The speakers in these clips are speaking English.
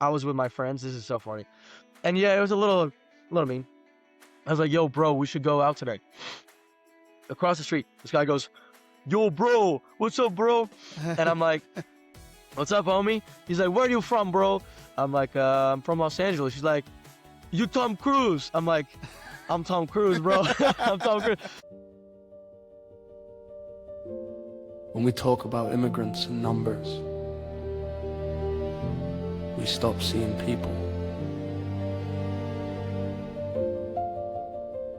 I was with my friends. This is so funny. And yeah, it was a little mean. I was like, yo, bro, we should go out today. Across the street, this guy goes, yo, bro, what's up, bro? And I'm like, what's up, homie? He's like, where are you from, bro? I'm like, I'm from Los Angeles. He's like, you Tom Cruise? I'm like, I'm Tom Cruise, bro. I'm Tom Cruise. When we talk about immigrants and numbers, we stop seeing people.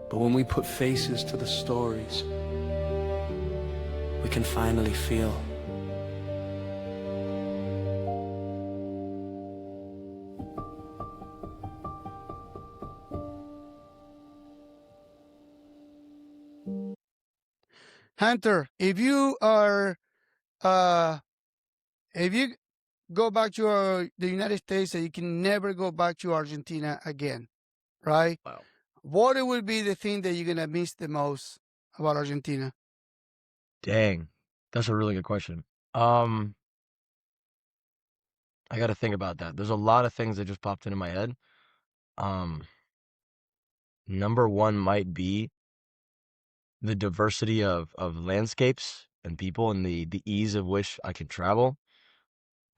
But when we put faces to the stories, we can finally feel. Hunter, if you go back to the United States and you can never go back to Argentina again, right? Wow. What would be the thing that you're going to miss the most about Argentina? Dang. That's a really good question. I got to think about that. There's a lot of things that just popped into my head. Number one might be the diversity of landscapes and people and the ease of which I can travel.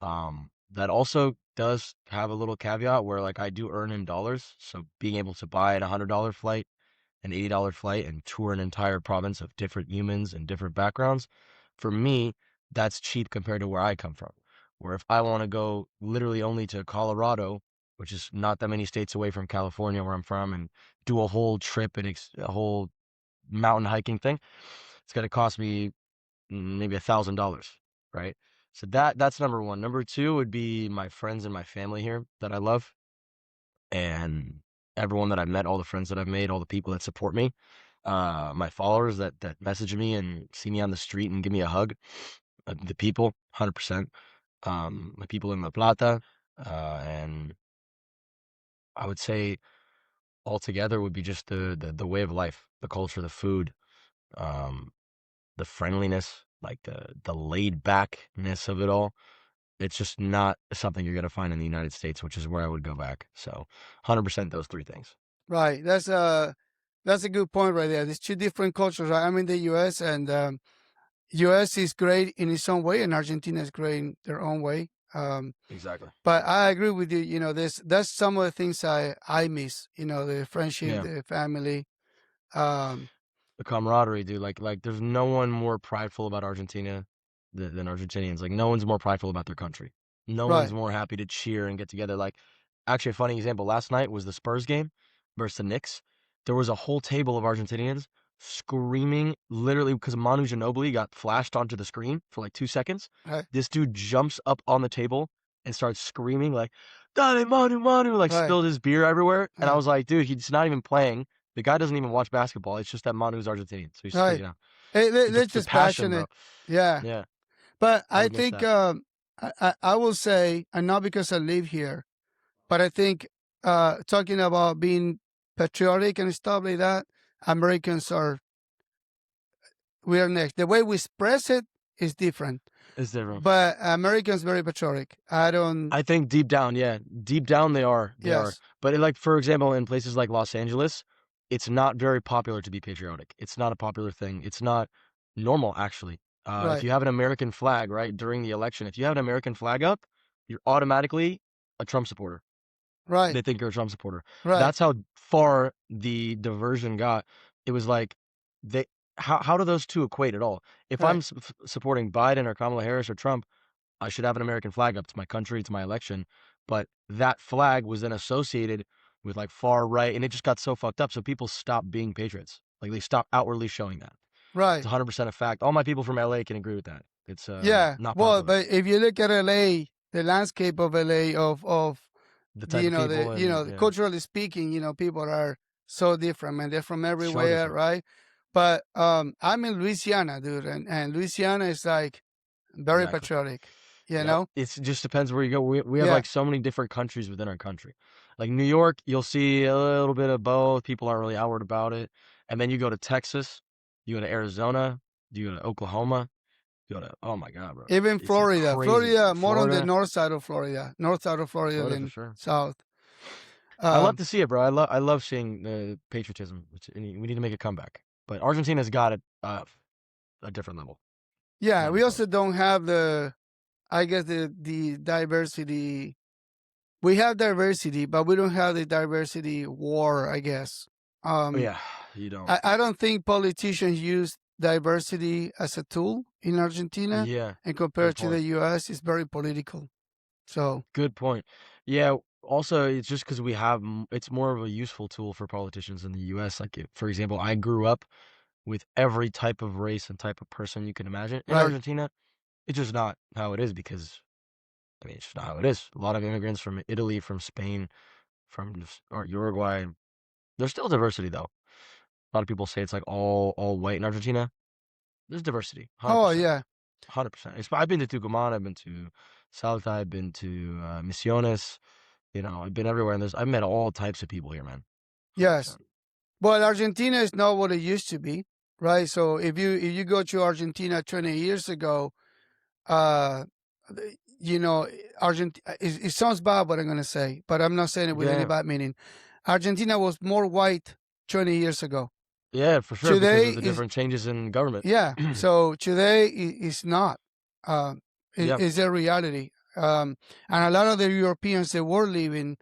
That also does have a little caveat where like I do earn in dollars. So being able to buy a $100 flight, an $80 flight, and tour an entire province of different humans and different backgrounds, for me, that's cheap compared to where I come from. Where if I want to go literally only to Colorado, which is not that many states away from California where I'm from, and do a whole trip and a whole mountain hiking thing, it's going to cost me maybe $1,000, right? So that's number one. Number two would be my friends and my family here that I love, and everyone that I've met, all the friends that I've made, all the people that support me, my followers that message me and see me on the street and give me a hug, the people, 100%. My people in La Plata, and I would say altogether would be just the way of life, the culture, the food, the friendliness, like the laid backness of it all. It's just not something you're gonna find in the United States, which is where I would go back. So 100% those three things. Right. That's a good point right there. There's two different cultures. Right? I'm in the U.S. and U.S. is great in its own way, and Argentina is great in their own way. Exactly. But I agree with you. You know, that's some of the things I miss. You know, the friendship, Yeah. the family. Um, The camaraderie, dude. Like there's no one more prideful about Argentina than Argentinians. Like no one's more prideful about their country. No right. one's more happy to cheer and get together. Like actually a funny example, last night was the Spurs game versus the Knicks. There was a whole table of Argentinians screaming literally because Manu Ginóbili got flashed onto the screen for like 2 seconds. Right. This dude jumps up on the table and starts screaming like, Dale Manu Manu, like Right. spilled his beer everywhere. And I Right. was like, dude, he's not even playing. The guy doesn't even watch basketball. It's just that Manu's Argentinian. So he's, Right. you know, Hey, they're the just passion, bro. passionate. Yeah. Yeah. But I I would miss think that. I will say, and not because I live here, but I think talking about being patriotic and stuff like that, Americans we are next. The way we express it is different, It's different. but Americans very patriotic. I think deep down, yeah. Deep down they are. They are. Yes. But like for example, in places like Los Angeles, it's not very popular to be patriotic. It's not a popular thing. It's not normal actually. If Right. you have an American flag, right, during the election, if you have an American flag up, you're automatically a Trump supporter. Right. They think you're a Trump supporter. Right. That's how far the diversion got. It was like they how do those two equate at all? If Right. I'm supporting Biden or Kamala Harris or Trump, I should have an American flag up. It's my country, it's my election. But that flag was then associated with like far right, and it just got so fucked up. So people stopped being patriots. Like they stopped outwardly showing that. It's Right. 100% a fact. All my people from LA can agree with that. It's Yeah. not Well, popular. but if you look at LA, the landscape of LA, of The type of people and culturally speaking, people are so different, man. They're from so everywhere, different. right? But I'm in Louisiana, dude, and Louisiana is like very Exactly. patriotic, you Yep. know? It just depends where you go. We have Yeah. like so many different countries within our country. Like New York, you'll see a little bit of both. People aren't really outward about it. And then you go to Texas, you go to Arizona, you go to Oklahoma. Oh my God, bro. Even It's a Florida, crazy Florida more on the Florida. north side of Florida, north side of Florida Florida for than sure. south. I love to see it, bro. I love seeing the patriotism. We need to make a comeback. But Argentina's got it a different level. Yeah, Not we even also close. don't have I guess the diversity. We have diversity, but we don't have the diversity war, I guess. Oh yeah, you don't. I don't think politicians use diversity as a tool in Argentina, Yeah, and good compared to the point. US, it's very political. So, Good point. Yeah. Also, it's just because we have it's more of a useful tool for politicians in the U.S. Like, for example, I grew up with every type of race and type of person you can imagine. In right. Argentina, it's just not how it is because I mean, it's just not how it is. A lot of immigrants from Italy, from Spain, or Uruguay. There's still diversity though. A lot of people say it's like all white in Argentina. There's diversity, Oh, 100%, yeah. 100%. I've been to Tucumán, I've been to Salta, I've been to Misiones. I've been everywhere, and I've met all types of people here, man. Yes. 100%. Well, Argentina is not what it used to be, right? So if you go to Argentina 20 years ago, uh, you know, Argentina. It sounds bad what I'm gonna say, but I'm not saying it with any Yeah, bad meaning. Argentina was more white 20 years ago. yeah, for sure, because Today of the is different changes in government. yeah. So today is not. Um, Yeah, is a reality. And a lot of the Europeans that were living,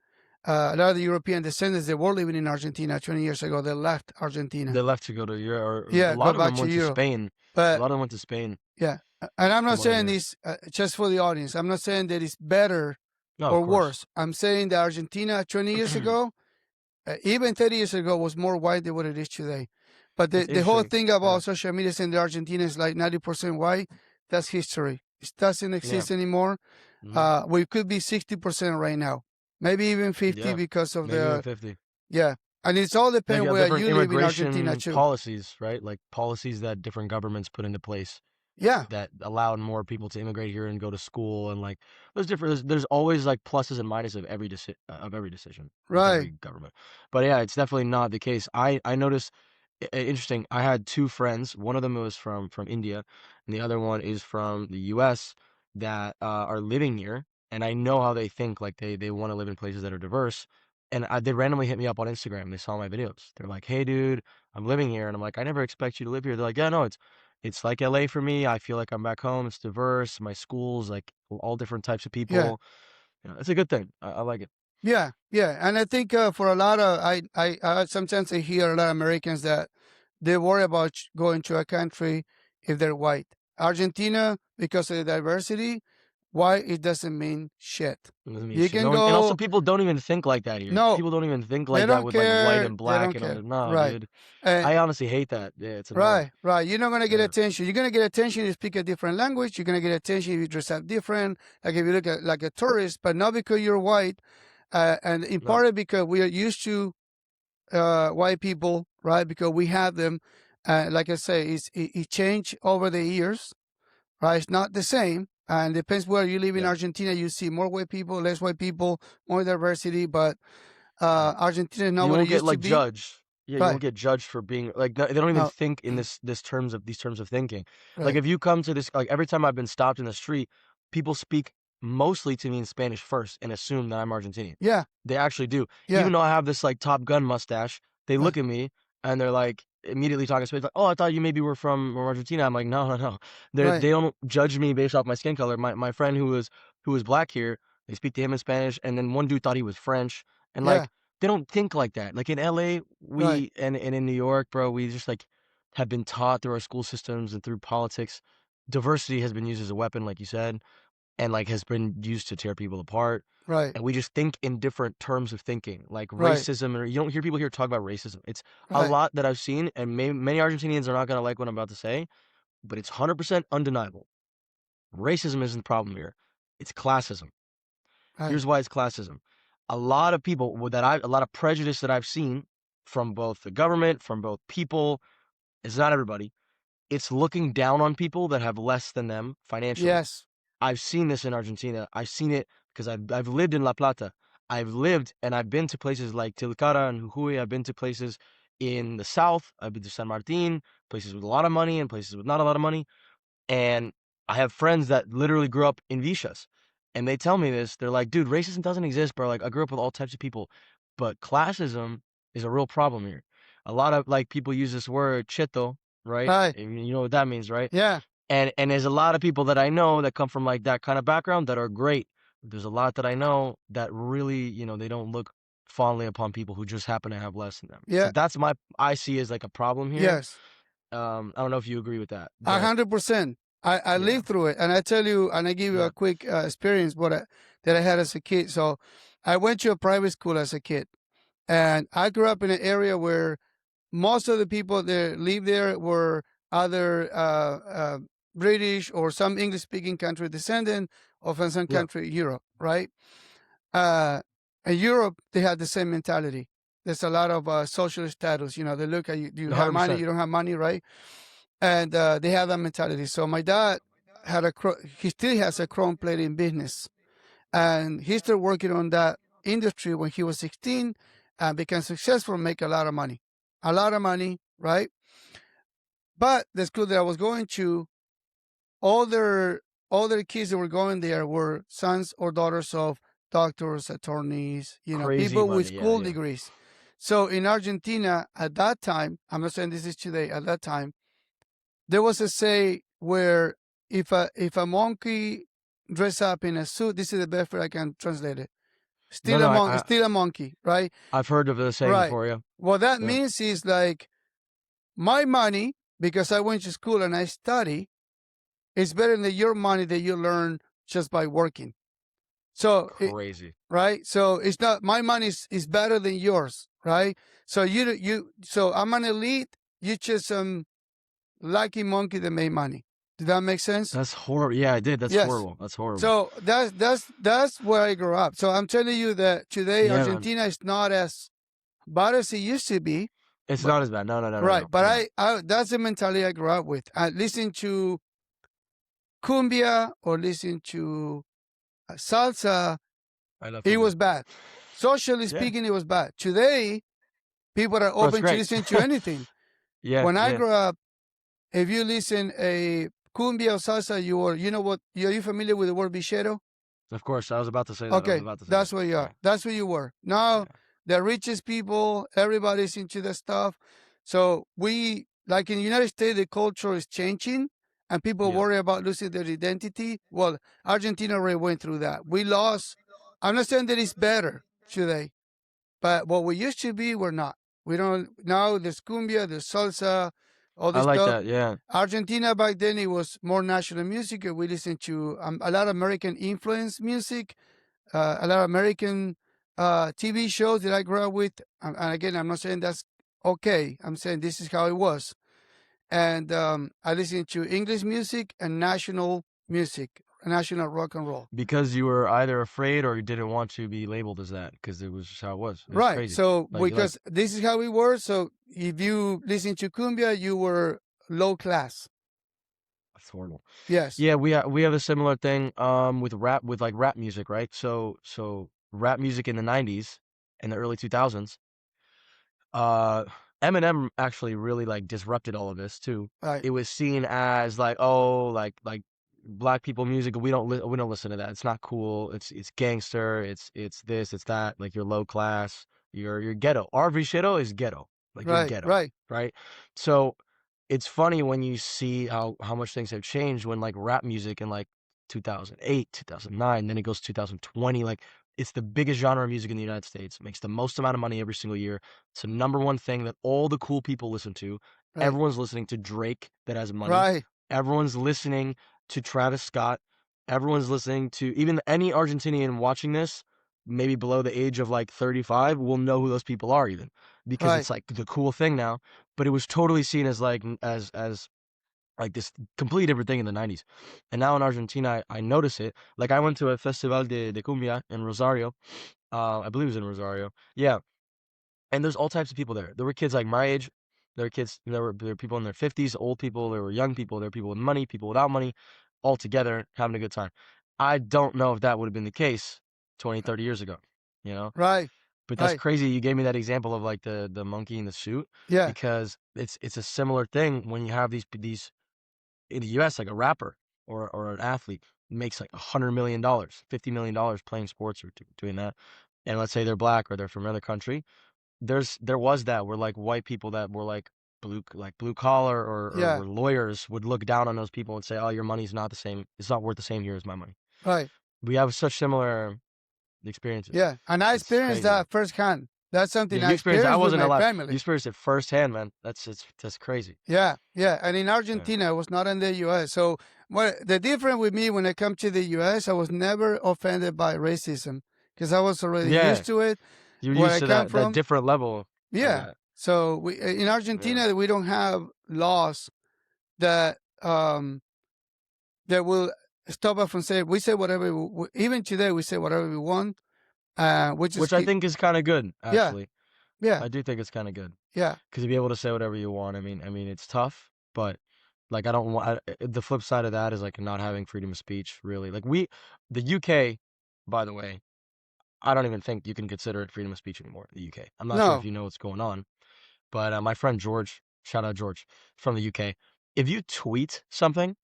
a lot of the European descendants that were living in Argentina 20 years ago, they left Argentina. they left to go to Europe, or a Yeah, go lot of back them to went to Europe. Spain. A But lot of them went to Spain, yeah, and I'm not from what I saying hear. this just for the audience. I'm not saying that it's better No, of or course. worse. I'm saying that Argentina 20 years ago, even 30 years ago, was more white than what it is today. But It's the whole interesting. thing Yeah, about social media saying that Argentina is like 90% white, that's history. It doesn't yeah, exist anymore. hmm We could be 60% right now, maybe even 50 yeah. because of Maybe even the, 50. yeah. And it's all Like depend where different you live in Argentina immigration too. policies, right? Like policies that different governments put into place Yeah, that allowed more people to immigrate here and go to school, and like there's always like pluses and minuses of every decision with every right. government. But yeah, it's definitely not the case. I noticed interesting. I had two friends. One of them was from India, and the other one is from the U.S. that are living here, and I know how they think. Like they want to live in places that are diverse. And they randomly hit me up on Instagram. They saw my videos. They're like, "Hey, dude, I'm living here," and I'm like, "I never expect you to live here." They're like, "Yeah, no, it's like LA for me. I feel like I'm back home. It's diverse. My school's like all different types of Yeah. people. It's a good thing. I like it." Yeah, yeah, and I think for a lot of I sometimes I hear a lot of Americans that they worry about going to a country if they're white. Argentina, because of the diversity, white it doesn't mean shit. It doesn't mean You shit. can No one, and also go. people don't even think like that here. No, People don't even think they like that don't with like white care. and They black don't and all care. that. No, Right. dude. And I honestly hate that. Yeah, it's annoying. right, right. You're not gonna get Yeah, attention. You're gonna get attention if you speak a different language. You're gonna get attention if you dress up different. Like if you look at like a tourist, but not because you're white. And in no, part because we are used to white people, right? Because we have them. Like I say, it changed over the years, right? It's not the same. And depends where you live in yeah, Argentina. You see more white people, less white people, more diversity. But yeah. Argentina is not You what it won't get used to like be, judged. Yeah, you right? won't get judged for being like they don't even No, think in these terms of thinking. Like right? if you come to this, like every time I've been stopped in the street, people speak mostly to me in Spanish first and assume that I'm Argentinian. Yeah, They actually do. yeah, Even though I have this like Top Gun mustache, they right, look at me and they're like immediately talking Spanish. Like, oh, I thought you maybe were from Argentina. I'm like, no, no, no. right. They don't judge me based off my skin color. My friend who was black here, they speak to him in Spanish, and then one dude thought he was French, and Yeah, like they don't think like that. Like in LA, right, and in New York, bro, we just like have been taught through our school systems and through politics. Diversity has been used as a weapon, like you said, and like has been used to tear people apart. right, And we just think in different terms of thinking, like right, racism, or you don't hear people here talk about racism. It's a right. lot that I've seen, and many Argentinians are not gonna like what I'm about to say, but it's 100% undeniable. Racism isn't the problem here. It's classism. Right. Here's why it's classism. A lot of people a lot of prejudice that I've seen from both the government, from both people, it's not everybody. It's looking down on people that have less than them financially. Yes. I've seen this in Argentina. I've seen it because I've lived in La Plata. I've lived and I've been to places like Tilcara and Jujuy. I've been to places in the south. I've been to San Martin, places with a lot of money and places with not a lot of money. And I have friends that literally grew up in Vicious, and they tell me this. They're like, dude, racism doesn't exist, bro. Like, I grew up with all types of people, but classism is a real problem here. A lot of like people use this word cheto, right? Right. And you know what that means, right? Yeah. And there's a lot of people that I know that come from like that kind of background that are great. There's a lot that I know that really, they don't look fondly upon people who just happen to have less than them. So Yeah. that's I see as like a problem here. Yes. I don't know if you agree with that, but 100%. I yeah, lived through it, and I tell you, and I give you yeah, a quick experience that I had as a kid. So I went to a private school as a kid, and I grew up in an area where most of the people that live there were either British or some English-speaking country descendant of some yeah, country, Europe, right? In Europe, they had the same mentality. There's a lot of social status. They look at you. Do you have money? 100%. You don't have money, right? And they have that mentality. So my dad he still has a chrome plating business, and he started working on that industry when he was 16 and became successful, make a lot of money, right? But the school that I was going to, all their kids that were going there were sons or daughters of doctors, attorneys, Crazy people with money. Yeah, school yeah. degrees. So in Argentina at that time, I'm not saying this is today, at that time, there was a say where if a monkey dress up in a suit, this is the best way I can translate it. No, Steal no, a monkey, steal a monkey, right? I've heard of the saying Right. before. Yeah, What that yeah. means is like my money, because I went to school and I study, is better than your money that you learn just by working. So Crazy. right? So it's not my money is better than yours, right? So so I'm an elite. You just some lucky monkey that made money. Did that make sense? That's horrible. Yeah, I did. That's Yes. horrible. That's horrible. So that's where I grew up. So I'm telling you that today Yeah, man. Argentina is not as bad as it used to be. It's But- not as bad. No, Right, no, but no. I that's the mentality I grew up with. I listen to cumbia or listen to salsa. I love It cumbia. was bad. Socially Yeah. speaking, it was bad. Today, people are it's open to great. listen to anything. Yeah, When I yeah. grew up, if you listen a cumbia or salsa, you know what? Are you familiar with the word bichero? Of course, I was about to say that. I was Okay, about to say that's that. where you are. Yeah. That's where you were. Now, Yeah. the richest people, everybody's into the stuff. So like in the United States, the culture is changing, and people Yeah. worry about losing their identity. Well, Argentina already went through that. We lost. I'm not saying that it's better today, but what we used to be, we're not. We don't now. There's cumbia, there's salsa, all I this like stuff. that. Yeah. Argentina back then it was more national music. We listened to a lot of American influence music, a lot of American TV shows that I grew up with. And again, I'm not saying that's okay. I'm saying this is how it was. And I listened to English music and national music, national rock and roll. Because you were either afraid or you didn't want to be labeled as that, because it was just how it was. It was Right. crazy. So Like, because this is how we were. So if you listen to cumbia, you were low class. that's horrible. Yes. Yeah, we have a similar thing with rap music, right? So rap music in the 90s and the early 2000s. Eminem actually really like disrupted all of this too. Right. It was seen as like, oh, like black people music. We don't listen to that. It's not cool. It's gangster. It's this. It's that. Like you're low class. You're ghetto. Our Vishero is ghetto. Like you're Right. ghetto. Right. Right. So it's funny when you see how much things have changed when like rap music in like 2008, 2009, then it goes 2020. Like it's the biggest genre of music in the United States. It makes the most amount of money every single year. It's the number one thing that all the cool people listen to. Right. Everyone's listening to Drake that has money. Right. Everyone's listening to Travis Scott. Everyone's listening to even any Argentinian watching this, maybe below the age of like 35, will know who those people are even because Right. it's like the cool thing now. But it was totally seen as like as like this completely different thing in the 90s. And now in Argentina, I notice it. Like I went to a Festival de Cumbia in Rosario. I believe it was in Rosario. Yeah. And there's all types of people there. There were kids like my age. There were people in their 50s, old people, there were young people, there were people with money, people without money, all together having a good time. I don't know if that would have been the case 20, 30 years ago, you know? Right. But that's Right. crazy. You gave me that example of like the monkey in the suit Yeah. because it's a similar thing when you have these in the US, like a rapper. or an athlete makes like $100 million, $50 million playing sports or doing that, and let's say they're black or they're from another country, there was that where like white people that were like blue collar or Yeah. were lawyers would look down on those people and say, oh, your money's not the same. It's not worth the same here as my money. Right. We have such similar experiences. Yeah. And I It's experienced crazy. that firsthand. That's something Yeah, I you experienced. I experienced with wasn't my alive. You family. experienced it firsthand, man. That's crazy. Yeah. Yeah. And in Argentina, I was not in the US. So the difference with me when I come to the US, I was never offended by racism because I was already Yeah, used to it. you're Where used I to come that from. different level of Yeah. that. So we in Argentina we don't have laws that that will stop us from saying we say whatever even today we say whatever we want. We just Which I keep think is kind of good, yeah actually. yeah I do think it's kind of good yeah because you be able to say whatever you want. I mean, it's tough, but like I don't want the flip side of that is like not having freedom of speech. Really, like the UK, by the way, I don't even think you can consider it freedom of speech anymore. The UK. I'm not sure if no you know what's going on, but my friend George, shout out George from the UK. If you tweet something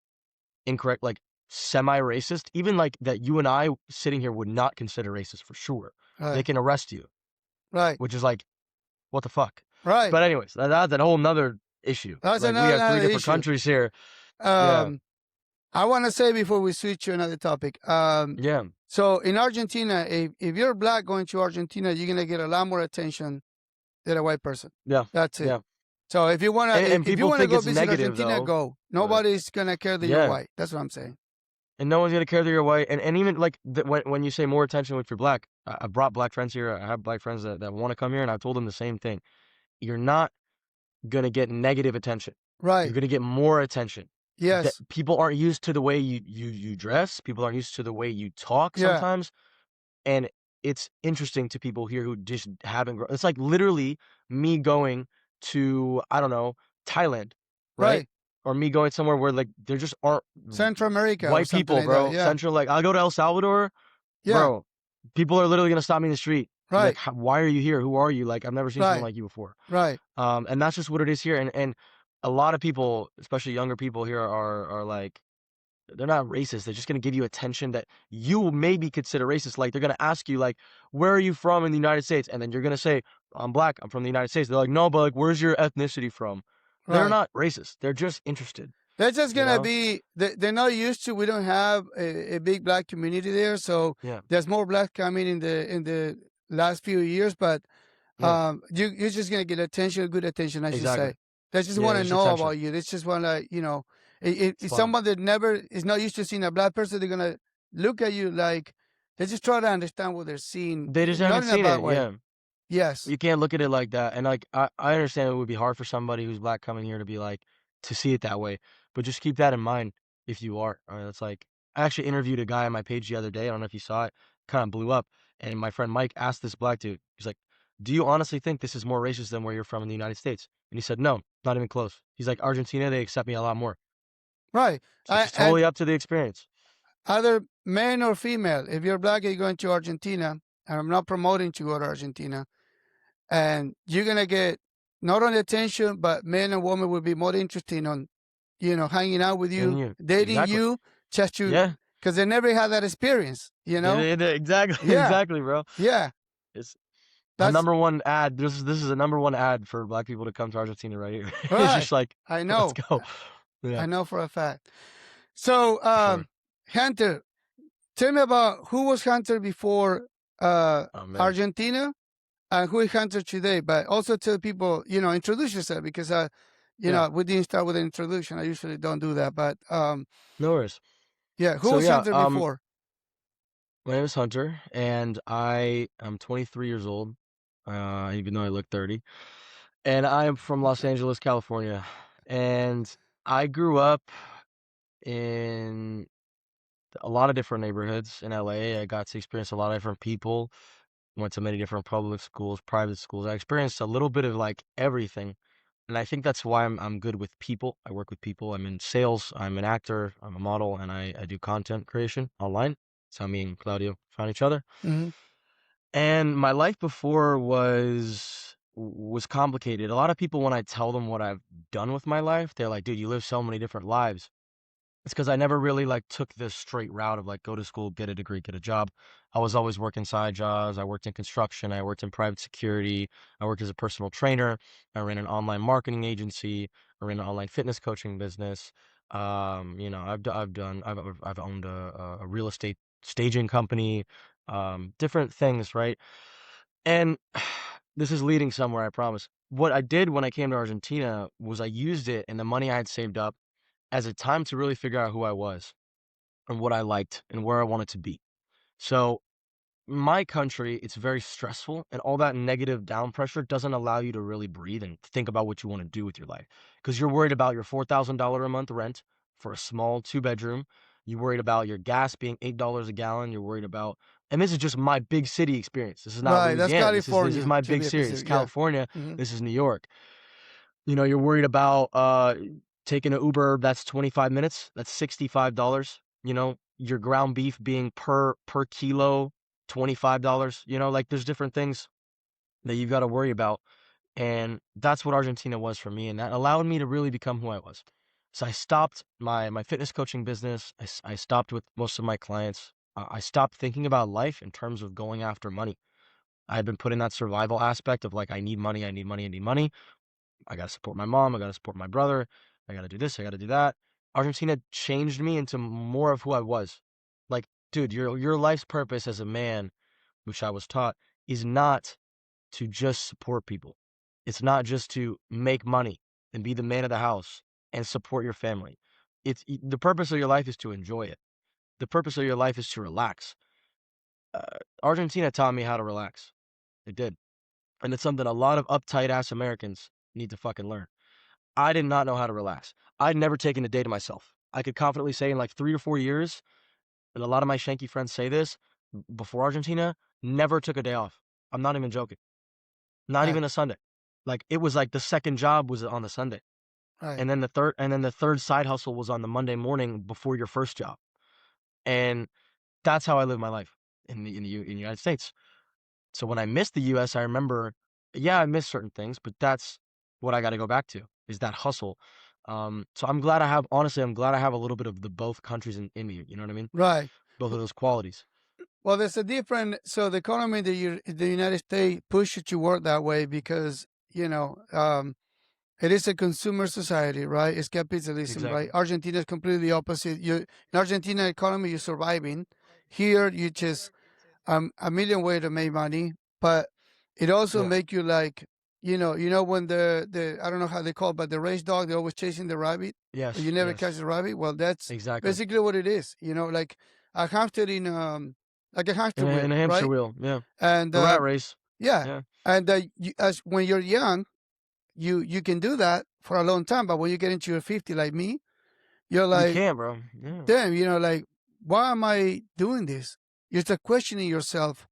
incorrect, like semi-racist, even like that you and I sitting here would not consider racist for sure, they right can arrest you, right which is like, what the fuck? right But anyways, that's a whole nother issue. that's Like we have three another different issue. countries here. Yeah, I want to say before we switch to another topic. yeah, So in Argentina, if you're black going to Argentina, you're gonna get a lot more attention than a white person. yeah, That's it. yeah. So if you wanna And if you people wanna think go it's visit negative Argentina, though. go. Nobody's gonna care that you're Yeah, white. That's what I'm saying. and no one's gonna care that you're white. And even like when you say more attention if you're black, I brought black friends here. I have black friends that want to come here, and I've told them the same thing. You're not gonna get negative attention. You're Right. gonna get more attention. That Yes. people aren't used to the way you dress. People aren't used to the way you talk Yeah. sometimes, and it's interesting to people here who just haven't grown. It's like literally me going to, I don't know, Thailand, right? Right. Or me going somewhere where like there just aren't Central America or white something people, like that. bro. Yeah. Central, like I'll go to El Salvador, Yeah. bro. People are literally gonna stop me in the street. Right. Like, why are you here? Who are you? Like, I've never seen someone Right. like you before. Right. And that's just what it is here. And a lot of people, especially younger people here, are like, they're not racist. They're just gonna give you attention that you maybe consider racist. Like they're gonna ask you like, where are you from in the United States? And then you're gonna say, I'm black. I'm from the United States. They're like, no, but like, where's your ethnicity from? They're Right. not racist. They're just interested. They're just You gonna know? be. They're not used to. We don't have a big black community there, so Yeah. there's more black coming in the last few years. But Yeah. you're just gonna get attention, good attention, I should Exactly. say. They just Yeah. want to There's know attention. about you. They just want to, It's if fun. someone that never is not used to seeing a black person, they're gonna look at you like they just try to understand what they're seeing. They just Not haven't in a seen bad it. way. Yeah. Yes. You can't look at it like that. And like I understand it would be hard for somebody who's black coming here to be like to see it that way. But just keep that in mind if you are. It's like I actually interviewed a guy on my page the other day. I don't know if you saw it. Kind of blew up. And my friend Mike asked this black dude, he's like, do you honestly think this is more racist than where you're from in the United States? And he said, no, not even close. He's like, Argentina, they accept me a lot more. Right. So it's just And totally up to the experience. either man or female, if you're black and you're going to Argentina, and I'm not promoting to go to Argentina, and you're gonna get not only attention, but men and women will be more interested on, hanging out with And you, you. dating Exactly. you, just to Yeah. because they never had that experience, Exactly. Yeah. Exactly, bro. Yeah. It's a That's number one ad. This is a number one ad for black people to come to Argentina right here. It's right. just like, I know. let's go. Yeah, I know for a fact. So, for sure. Hunter, tell me about who was Hunter before Oh man. Argentina, and who is Hunter today. But also tell people, introduce yourself because Yeah. we didn't start with an introduction. I usually don't do that, but No worries. yeah, who So was yeah, Hunter before? my name is Hunter, and I am 23 years old, even though I look 30, and I am from Los Angeles, California, and I grew up in a lot of different neighborhoods in LA. I got to experience a lot of different people. Went to many different public schools, private schools. I experienced a little bit of like everything. And I think that's why I'm good with people. I work with people. I'm in sales. I'm an actor. I'm a model, and I do content creation online. That's how me and Claudio found each other. Hmm. And my life before was complicated. A lot of people, when I tell them what I've done with my life, they're like, "Dude, you live so many different lives." It's because I never really like took this straight route of like go to school, get a degree, get a job. I was always working side jobs. I worked in construction. I worked in private security. I worked as a personal trainer. I ran an online marketing agency. I ran an online fitness coaching business. I've owned a real estate staging company. Different things, right? And this is leading somewhere, I promise. What I did when I came to Argentina was I used it and the money I had saved up as a time to really figure out who I was and what I liked and where I wanted to be. So my country, it's very stressful, and all that negative down pressure doesn't allow you to really breathe and think about what you want to do with your life. Because you're worried about your $4,000 a month rent for a small 2-bedroom. You're worried about your gas being $8 a gallon. You're worried about, and this is just my big city experience. This is not Right. That's Louisiana. This is California, my to big be city. This is specific. Yeah. California. Hmm. This is New York. You're worried about taking an Uber that's 25 minutes, that's $65. Your ground beef being per kilo $25. Like there's different things that you've got to worry about. And that's what Argentina was for me. And that allowed me to really become who I was. So I stopped my fitness coaching business. I stopped with most of my clients. I stopped thinking about life in terms of going after money. I had been put in that survival aspect of like, I need money, I need money, I need money. I got to support my mom. I got to support my brother. I got to do this. I got to do that. Argentina changed me into more of who I was. Like, dude, your life's purpose as a man, which I was taught, is not to just support people. It's not just to make money and be the man of the house and support your family. The purpose of your life is to enjoy it. The purpose of your life is to relax. Argentina taught me how to relax. It did. And it's something a lot of uptight ass Americans need to fucking learn. I did not know how to relax. I'd never taken a day to myself. I could confidently say in like 3 or 4 years, and a lot of my Shanky friends say this, before Argentina, never took a day off. I'm not even joking. Not Right. even a Sunday. Like it was like the second job was on the Sunday. Right. And then the third side hustle was on the Monday morning before your first job. And that's how I live my life in the United States. So when I missed the US, I remember, yeah, I missed certain things, but that's what I got to go back to is that hustle. So honestly, I'm glad I have a little bit of the both countries in me. You know what I mean? Right. Both of those qualities. Well, there's a different. So the economy in the United States pushes to work that way because it is a consumer society, right? It's capitalism, right? Exactly. Argentina is completely opposite. In Argentina economy, you're surviving. Here, you just a million ways to make money, but it also Yeah. make you like, when the I don't know how they call it, but the race dog, they're always chasing the rabbit, but you Yes. never catch Yes. the rabbit. Well, that's Exactly. basically what it is. Like a hamster in like a hamster In wheel, a hamster right? wheel. Yeah. And The rat race. yeah, Yeah. and as when you're young, you can do that for a long time, but when you get into your 50, like me, you're You like, can't, bro. Yeah. damn, like, why am I doing this? You start questioning yourself.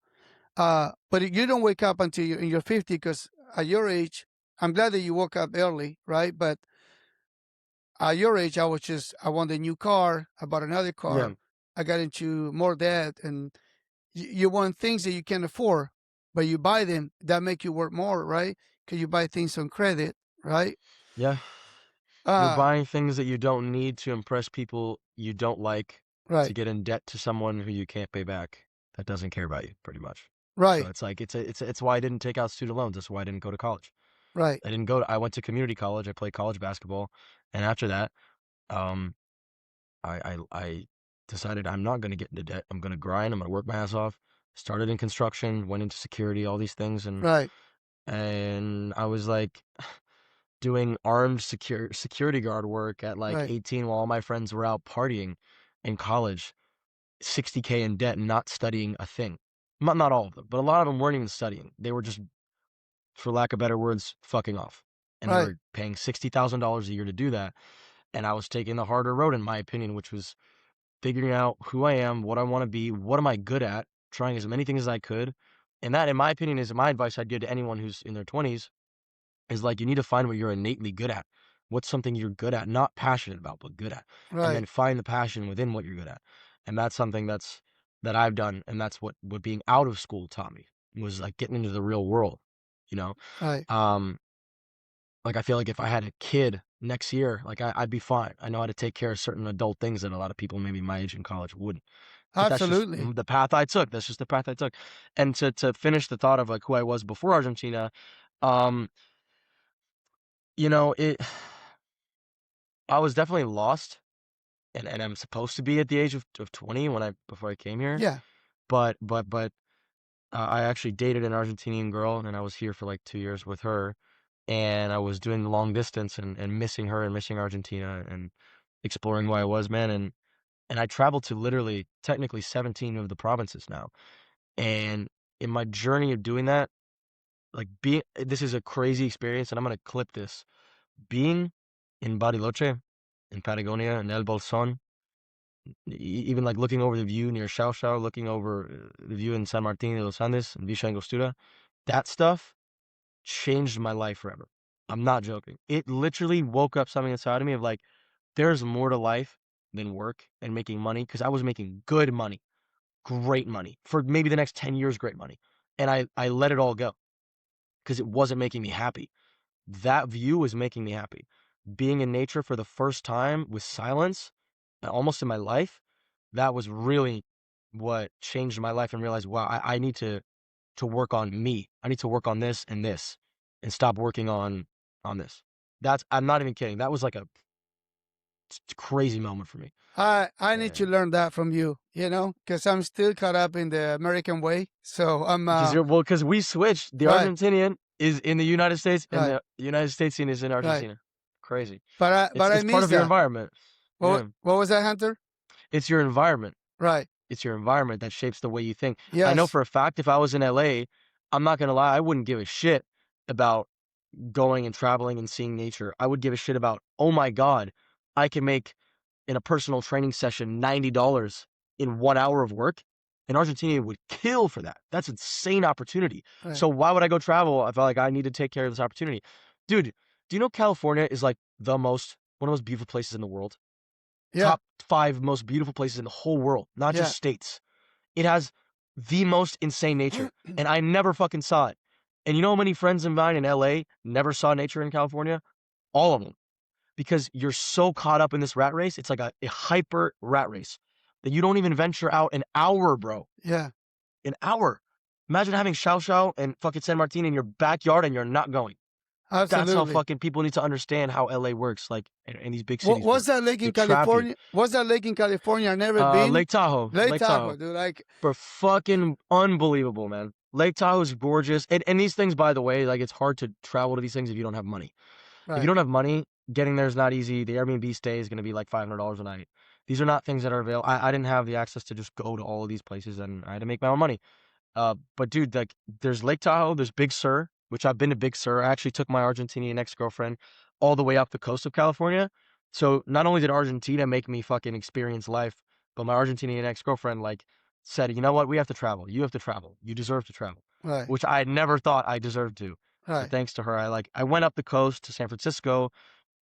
But you don't wake up until you're in your 50 because at your age, I'm glad that you woke up early, right? But at your age, I want a new car, I bought another Yeah. car, I got into more debt, and you want things that you can't afford, but you buy them that make you work more, right? Because you buy things on credit, right? Yeah. You're Uh, buying things that you don't need to impress people you don't like to right, get in debt to someone who you can't pay back that doesn't care about you, pretty much. So right, it's like it's why I didn't take out student loans. That's why I didn't go to college. right, I went to community college. I played college basketball, and after that, um, I decided I'm not going to get into debt. I'm going to grind. I'm going to work my ass off. Started in construction, went into security, all these things, and right, and I was like doing armed security guard work at like right, 18 while all my friends were out partying in college, 60K in debt, not studying a thing. Not all of them, but a lot of them weren't even studying. They were just, for lack of better words, fucking off. And they right, were paying $60,000 a year to do that. And I was taking the harder road, in my opinion, which was figuring out who I am, what I want to be, what am I good at, trying as many things as I could. And that, in my opinion, is my advice I'd give to anyone who's in their 20s is like you need to find what you're innately good at. What's something you're good at, not passionate about, but good at. And then right, find the passion within what you're good at. And that's something that I've done, and that's what being out of school taught me was like getting into the real world, you know. right, Um Like, I feel like if I had a kid next year, like, I'd be fine. I know how to take care of certain adult things that a lot of people maybe my age in college wouldn't. But that's just Absolutely. the path I took. That's just the path I took. And to finish the thought of like who I was before Argentina, um, you know, I was definitely lost, and I'm supposed to be at the age of 20 before I came here. Yeah. But I actually dated an Argentinian girl, and I was here for like 2 years with her, and I was doing long distance and missing her and missing Argentina and exploring who I was, man. And I traveled to literally technically 17 of the provinces now. And in my journey of doing that, like this is a crazy experience, and I'm gonna clip this. Being in Bariloche, in Patagonia, in El Bolson, even like looking over the view near Xiao, looking over the view in San Martin de los Andes and Villa Angostura, that stuff changed my life forever. I'm not joking. It literally woke up something inside of me of like, there's more to life than work and making money, because I was making good money, great money for maybe the next 10 years, great money. And I let it all go because it wasn't making me happy. That view was making me happy. Being in nature for the first time with silence, almost in my life, that was really what changed my life and realized, wow, I need to work on me. I need to work on this and stop working on this. I'm not even kidding. That was like a crazy moment for me. I need to And learn that from you, because I'm still caught up in the American way. So I'm because we switched. The right, Argentinian is in the United States, and right, the United States is in right. Argentina. Crazy. But I It's part miss of your that. environment. Yeah. What was that, Hunter? It's your environment. Right. It's your environment that shapes the way you think. I know Yes. for a fact if I was in LA, I'm not gonna lie, I wouldn't give a shit about going and traveling and seeing nature. I would give a shit about, oh my God, I can make in a personal training session $90 in 1 hour of work. And Argentina would kill for that. That's insane opportunity. Right. So why would I go travel? I felt like I need to take care of this opportunity. Dude, do you know California is like one of the most beautiful places in the world? Yeah. Top 5 most beautiful places in the whole world, not Yeah. just states. It has the most insane nature, and I never fucking saw it. And you know how many friends of mine in LA never saw nature in California? All of them. Because you're so caught up in this rat race. It's like a hyper rat race that you don't even venture out an hour, bro. Yeah. An hour. Imagine having Xiao and fucking San Martin in your backyard and you're not going. That's how Absolutely. fucking people need to understand how LA works, like, and these big cities What's work. that lake They in trap you. California? What's that lake in California? I've never been. Lake Tahoe. Lake Tahoe, dude. Like, For fucking unbelievable, man. Lake Tahoe is gorgeous. And these things, by the way, like, it's hard to travel to these things if you don't have money. If right. you don't have money, getting there is not easy. The Airbnb stay is going to be like $500 a night. These are not things that are available. I didn't have the access to just go to all of these places, and I had to make my own money. But dude, like, there's Lake Tahoe, there's Big Sur, which I've been to Big Sur. I actually took my Argentinian ex-girlfriend all the way up the coast of California. So not only did Argentina make me fucking experience life, but my Argentinian ex-girlfriend like said, you know what, we have to travel. You have to travel. You deserve to travel. Right. Which I never thought I deserved to. Right. But thanks to her, I went up the coast to San Francisco,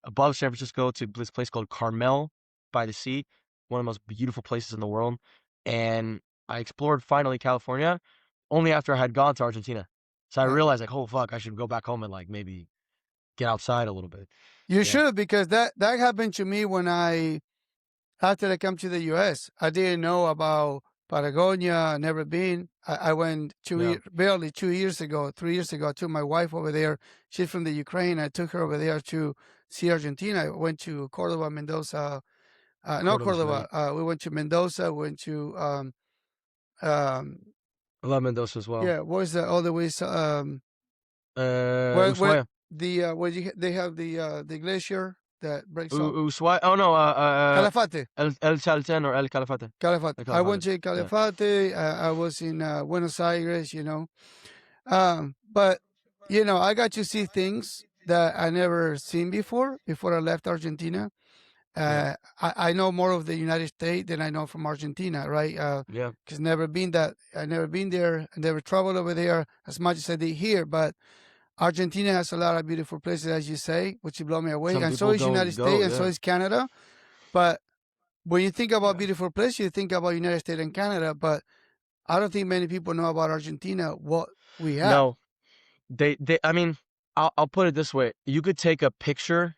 above San Francisco to this place called Carmel by the sea, one of the most beautiful places in the world. And I explored finally California only after I had gone to Argentina. So I Right. realized like, oh fuck, I should go back home and like maybe get outside a little bit. You Yeah. should, because that happened to me when after I come to the U.S. I didn't know about Patagonia. Never been. I went barely 2 years ago, 3 years ago. I took my wife over there. She's from the Ukraine. I took her over there to see Argentina. I went to Cordoba, Mendoza. Not Cordoba's Cordoba. We went to Mendoza. We went to I love Mendoza as well. yeah. Where's the other way? Ushuaia. They have the glacier that breaks up. Ushuaia. Oh no. Calafate. El Chalten or El Calafate. Calafate. I went to Calafate. I was in Buenos Aires, but I got to see things that I never seen before I left Argentina. I know more of the United States than I know from Argentina, right? Yeah. Because I never been there. I never traveled over there as much as I did here. But Argentina has a lot of beautiful places, as you say, which blow me away. And so is United States, and so is Canada. But when you think about beautiful places, you think about United States and Canada. But I don't think many people know about Argentina, what we have. No, I mean, I'll put it this way. You could take a picture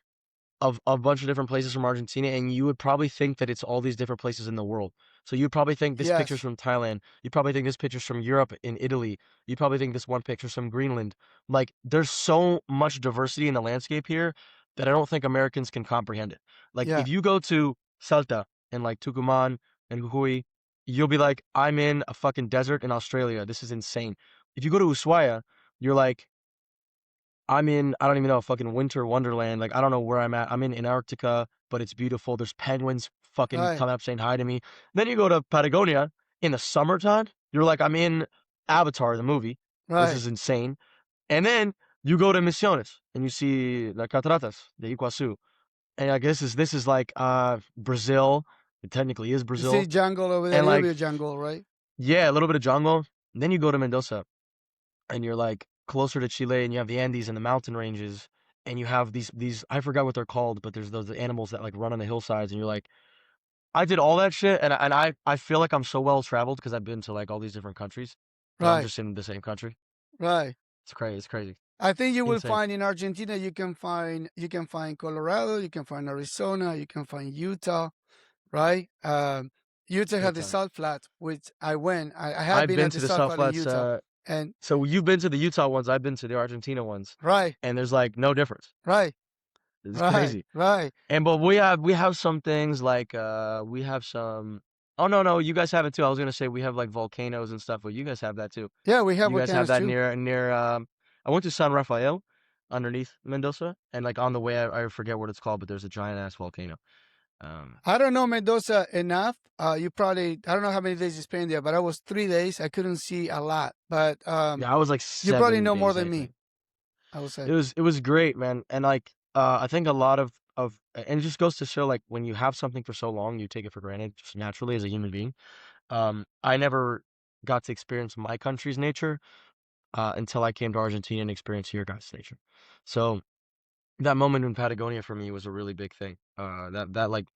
of a bunch of different places from Argentina, and you would probably think that it's all these different places in the world. So you'd probably think this picture's Yes. from Thailand. You probably think this picture's from Europe, in Italy. You probably think this one picture's from Greenland. Like, there's so much diversity in the landscape here that I don't think Americans can comprehend it. Like, Yeah. if you go to Salta and like Tucumán and Jujuy, you'll be like, I'm in a fucking desert in Australia. This is insane. If you go to Ushuaia, you're like, I'm in, I don't even know, fucking winter wonderland. Like, I don't know where I'm at. I'm in Antarctica, but it's beautiful. There's penguins fucking Right. coming up saying hi to me. Then you go to Patagonia in the summertime. You're like, I'm in Avatar, the movie. This Right. is insane. And then you go to Misiones and you see the Cataratas de Iguazu. And like, this is like Brazil. It technically is You see Brazil. jungle over there, a And little like, bit of jungle, right? yeah, a little bit of jungle. And then you go to Mendoza and you're like closer to Chile and you have the Andes and the mountain ranges and you have these I forgot what they're called, but there's those animals that like run on the hillsides and you're like, I did all that shit and I feel like I'm so well traveled because I've been to like all these different countries, but I'm Right. just in the same country. Right. It's crazy. It's crazy. I think you will Insane. find in Argentina you can find Colorado, you can find Arizona, you can find Utah, right? Utah had the Utah. Salt Flat, which I have I've been been at to the the Salt South Flat in Flats. Utah, and So you've been to the Utah ones. I've been to the Argentina ones, right, and there's like no difference. right, It's right, crazy. right. And but we have some things like we have some. Oh no, you guys have it too. I was gonna say we have like volcanoes and stuff, but you guys have that too. Yeah, we have You guys have volcanoes that too. near. I went to San Rafael, underneath Mendoza, and like on the way, I forget what it's called, but there's a giant ass volcano. Um, I don't know Mendoza enough. You probably I don't know how many days you spent there, but I was 3 days. I couldn't see a lot, but yeah, I was like you probably 7 know more days, I than me. think. I would say. It was great, man, and like I think a lot of and it just goes to show like when you have something for so long, you take it for granted just naturally as a human being. I never got to experience my country's nature until I came to Argentina and experienced your guys' nature. So that moment in Patagonia for me was a really big thing. That like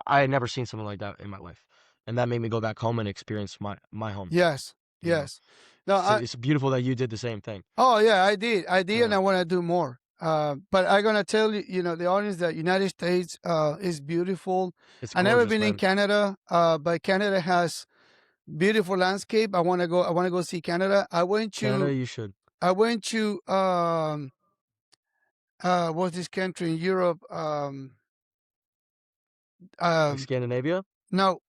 I had never seen something like that in my life, and that made me go back home and experience my home. Yes, You know, yes. No, so it's beautiful that you did the same thing. oh yeah, I did, and Yeah, I want to do more. But I'm gonna tell you, the audience that United States is beautiful. it's I never gorgeous, been in man. Canada, but Canada has beautiful landscape. I want to go. I want to go see Canada. Canada, you should. I went to what's this country in Europe? Like Um, Scandinavia. no,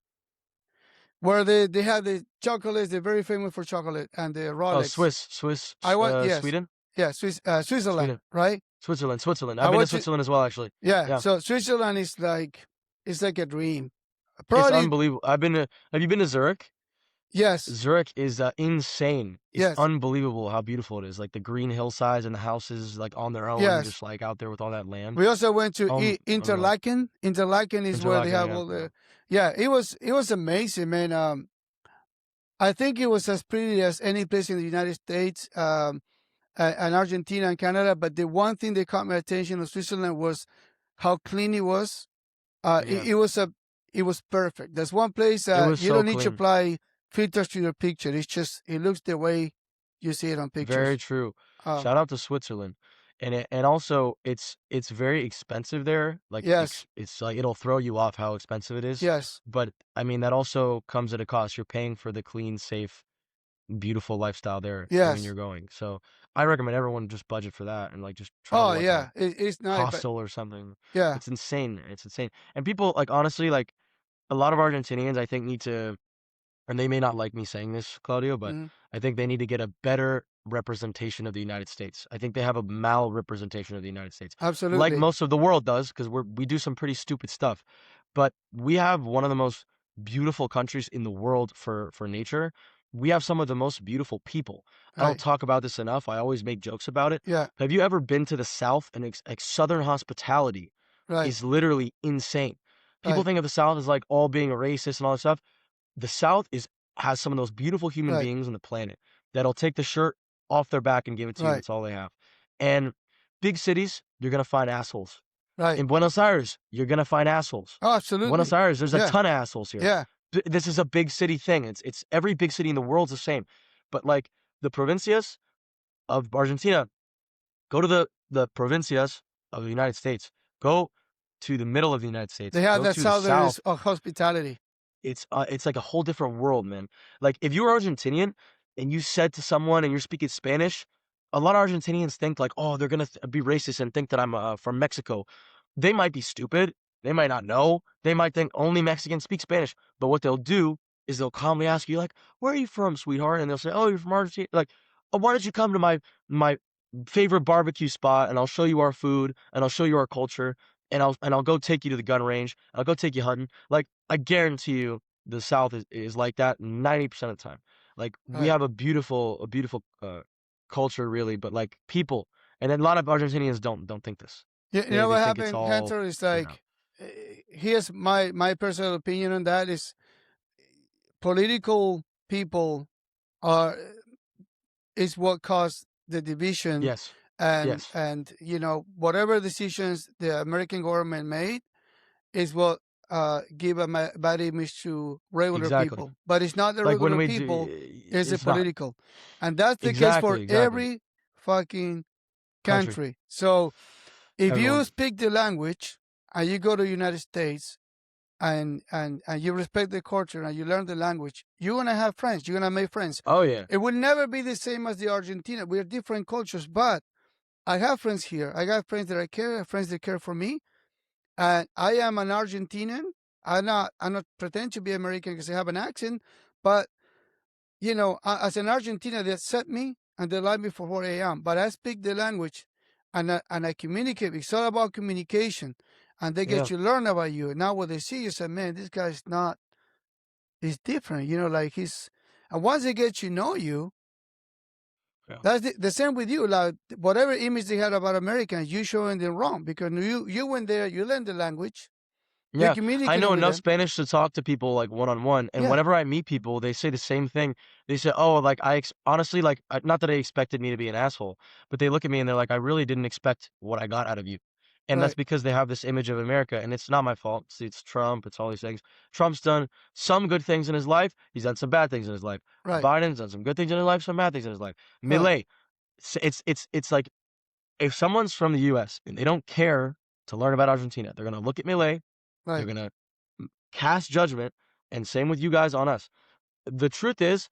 where they have the chocolates. They're very famous for chocolate and the Oh, Rolex. I want yes, Sweden, yeah, Switzerland, Sweden, right? Switzerland. I I've been to went to Switzerland as well, actually. yeah. Yeah, So Switzerland is like it's like a dream. it's Probably unbelievable. I've been to. Have you been to Zurich? yes, Zurich is insane. It's yes, unbelievable how beautiful it is. Like the green hillsides and the houses, like on their own, yes. just like out there with all that land. We also went to Unreal. Interlaken. Interlaken is where they Interlaken, have yeah. all the. Yeah, it was amazing, man. I think it was as pretty as any place in the United States, and Argentina and Canada. But the one thing that caught my attention in Switzerland was how clean it was. Yeah, It was perfect. There's one place it was you so don't need to clean. apply filters to your picture. It's just it looks the way you see it on Very pictures. true. Um, Shout out to Switzerland. And also it's very expensive there. Like yes, it's like it'll throw you off how expensive it is. yes, But I mean that also comes at a cost. You're paying for the clean, safe, beautiful lifestyle there when yes. you're going. So I recommend everyone just budget for that and like just Oh travel like yeah, a it's nice, but hostel or something. yeah, It's insane. It's insane. And people like honestly like a lot of Argentinians I think need to and they may not like me saying this, Claudio, but mhm, I think they need to get a better representation of the United States. I think they have a mal-representation of the United States, like absolutely. most of the world does, because we do some pretty stupid stuff. But we have one of the most beautiful countries in the world for nature. We have some of the most beautiful people. I don't Right. talk about this enough. I always make jokes about it. Yeah. Have you ever been to the South? And like Southern hospitality Right. is literally insane. People Right. think of the South as like all being racist and all that stuff. The South has some of those beautiful human Right. beings on the planet that'll take the shirt off their back and give it to you. Right. That's all they have. And big cities, you're gonna find assholes. Right. In Buenos Aires, you're gonna find assholes. Oh, Buenos absolutely. Aires, there's a Yeah. ton of assholes here. Yeah. This is a big city thing. It's every big city in the world's the same. But like the provincias of Argentina, Go to the provincias of the United States. Go to the middle of the United States. They have Go that to the south. southern hospitality. It's like a whole different world, man. Like if you're Argentinian and you said to someone and you're speaking Spanish, a lot of Argentinians think like, oh, they're gonna be racist and think that I'm from Mexico. They might be stupid. They might not know. They might think only Mexicans speak Spanish. But what they'll do is they'll calmly ask you like, where are you from, sweetheart? And they'll say, oh, you're from Argentina. Like, oh, why don't you come to my favorite barbecue spot and I'll show you our food and I'll show you our culture and I'll go take you to the gun range. I'll go take you hunting. Like I guarantee you, the South is like that 90% of the time. Like we Right. have a beautiful culture, really, but like people, and then a lot of Argentinians don't think this. You They know they what think it's happened, all, Hunter? Is you know. like, here's my personal opinion on that is political people are is what caused the division, Yes, and yes, whatever decisions the American government made is what give a bad image to regular exactly. people. But it's not the Like when regular we do, people; it's the it's not political, and that's the case for exactly every fucking country. country. So if you Everyone, speak the language and you go to the United States and you respect the culture and you learn the language, you're gonna have friends. You're gonna make friends. oh yeah, It will never be the same as the Argentina. We're different cultures, but I have friends here. I got friends that I care, I have friends that care for me, and I am an Argentinian. I'm not pretend to be American because I have an accent, but as an Argentina, they accept me and they like me for who I am. But I speak the language, and I communicate. It's all about communication, and they get yeah, to learn about you. Now, when they see you, say, "Man, this guy's not. He's different." Like he's. And once they get to know you, yeah. that's the same with you. Like whatever image they had about Americans, you showing them wrong because you went there, you learned the language, you Yeah, I communicated know with enough them. Spanish to talk to people like one on one, and Yeah, whenever I meet people, they say the same thing. They say, "Oh, like honestly, like not that they expected me to be an asshole, but they look at me and they're like, I really didn't expect what I got out of you," and that's right, because they have this image of America, and it's not my fault. It's Trump. It's all these things. Trump's done some good things in his life. He's done some bad things in his life. right, Biden's done some good things in his life, some bad things in his life. right, Milei, it's like if someone's from the U.S. and they don't care to learn about Argentina, they're gonna look at Milei. They're right, gonna cast judgment, and same with you guys on us. The truth is,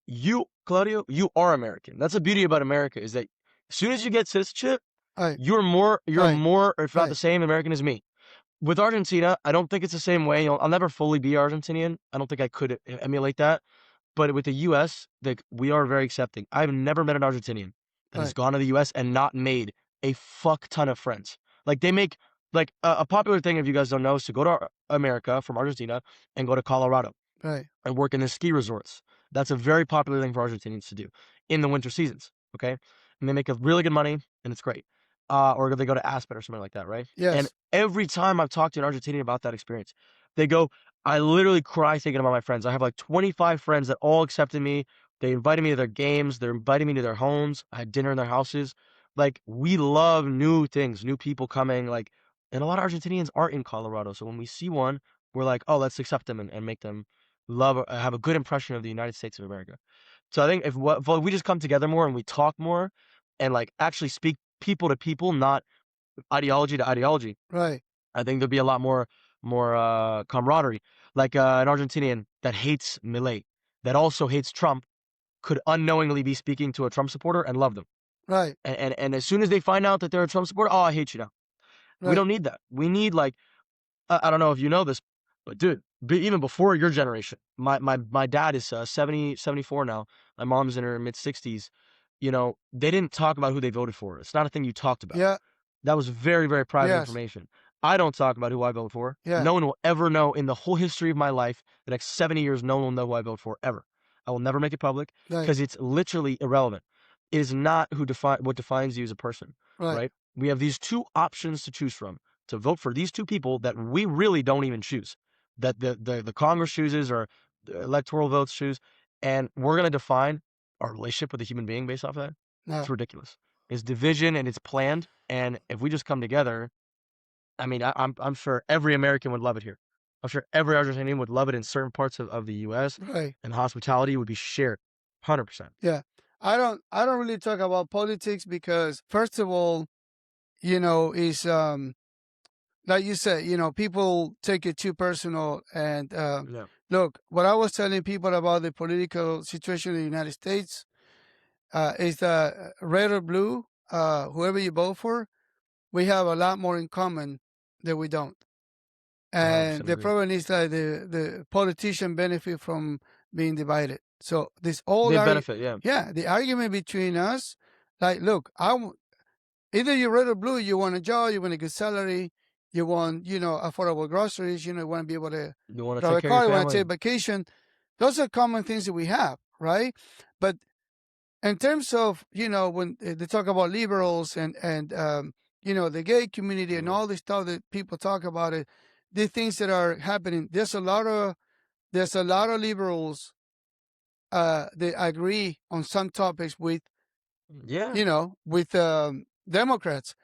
you, Claudio, you are American. That's the beauty about America is that as soon as you get citizenship, right, you're right, more, or if not the right, same American as me. With Argentina, I don't think it's the same way. I'll never fully be Argentinian. I don't think I could emulate that. But with the US, like we are very accepting. I've never met an Argentinian that has right, gone to the US and not made a fuck ton of friends. Like they make like a popular thing if you guys don't know is to go to America from Argentina and go to Colorado right, and work in the ski resorts. That's a very popular thing for Argentinians to do in the winter seasons. Okay, and they make a really good money, and it's great. Or they go to Aspen or something like that, right? And yes, every time I've talked to an Argentinian about that experience, they go, "I literally cry thinking about my friends. I have like 25 friends that all accepted me. They invited me to their games. They're inviting me to their homes. I had dinner in their houses. Like we love new things, new people coming. Like, and a lot of Argentinians aren't in Colorado, so when we see one, we're like, oh, let's accept them and make them have a good impression of the United States of America. So I think if we just come together more and we talk more and like actually speak people to people, not ideology to ideology, right, I think there'll be a lot more camaraderie. Like an Argentinian that hates Milei, that also hates Trump, could unknowingly be speaking to a Trump supporter and love them. right, And as soon as they find out that they're a Trump supporter, oh, I hate you now. We right, don't need that. We need like I don't know if you know this, but dude, even before your generation, my dad is 70, 74 now. My mom's in her mid 60s. They didn't talk about who they voted for. It's not a thing you talked about. yeah, That was very, very private yes, information. I don't talk about who I vote for. yeah, No one will ever know in the whole history of my life, the next 70 years, no one will know who I vote for ever. I will never make it public right, because it's literally irrelevant. It is not what defines you as a person, right, right? We have these two options to choose from to vote for these two people that we really don't even choose, that the Congress chooses or the electoral votes choose, and we're going to define our relationship with a human being based off of that. It's no, ridiculous. It's division and it's planned. And if we just come together, I mean, I'm sure every American would love it here. I'm sure every Argentinian would love it in certain parts of the U.S. right, and hospitality would be shared, 100%. yeah. I don't really talk about politics because first of all, is like you said, people take it too personal. And Yeah. look, what I was telling people about the political situation in the United States is that red or blue, whoever you vote for, we have a lot more in common than we don't. And 100% the agree. problem is that the politician benefit from being divided. So this all They benefit, yeah. yeah, the argument between us, like, look, either you're red or blue, you want a job, you want a good salary, you want, affordable groceries, you want to be able to You want to drive take a care of your car, you want to family. take vacation. Those are common things that we have, right? But in terms of, when they talk about liberals and the gay community and all this stuff that people talk about it, the things that are happening, there's a lot of liberals that agree on some topics with Yeah, with Democrats,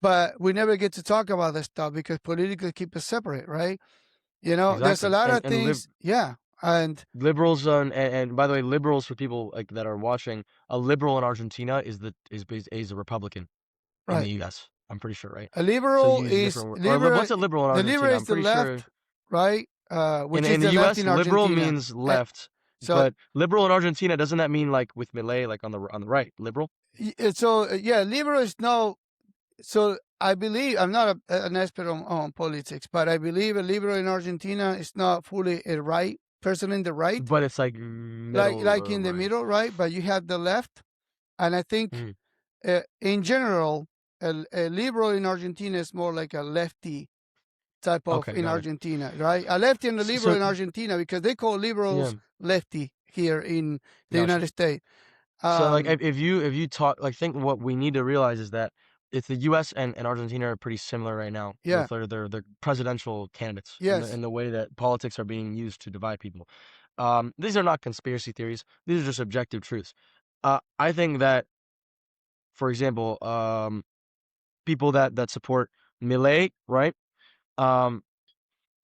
but we never get to talk about that stuff because politically keep us separate, right? There's a exactly. lot And of things, yeah, and liberals and by the way, liberals for people like that are watching, a liberal in Argentina is a Republican in the right. US. I'm pretty sure, right? A So liberal use a is different word. Or liberal. what's a liberal in The liberal Argentina? is I'm the pretty sure left, right? in Which is in the the left US, in liberal Argentina. means Uh, left, so but liberal in Argentina doesn't that mean like with Milei, like on the right, liberal? yeah, liberal is no. So I believe I'm not an expert on politics, but I believe a liberal in Argentina is not fully a right person in the right, But it's like like middle in the right. middle, right? But you have the left, and I think Mhm. in general, a liberal in Argentina is more like a lefty type of Okay, in got it. Argentina, right? A lefty and a So, liberal so in Argentina because they call yeah, liberals lefty here in the gotcha. United States. So like Um, if you talk like think what we need to realize is that if the US and Argentina are pretty similar right now with yeah, their presidential candidates and yes, the way that politics are being used to divide people. These are not conspiracy theories. These are just objective truths. I think that, for example, people that support Milei, right? Um,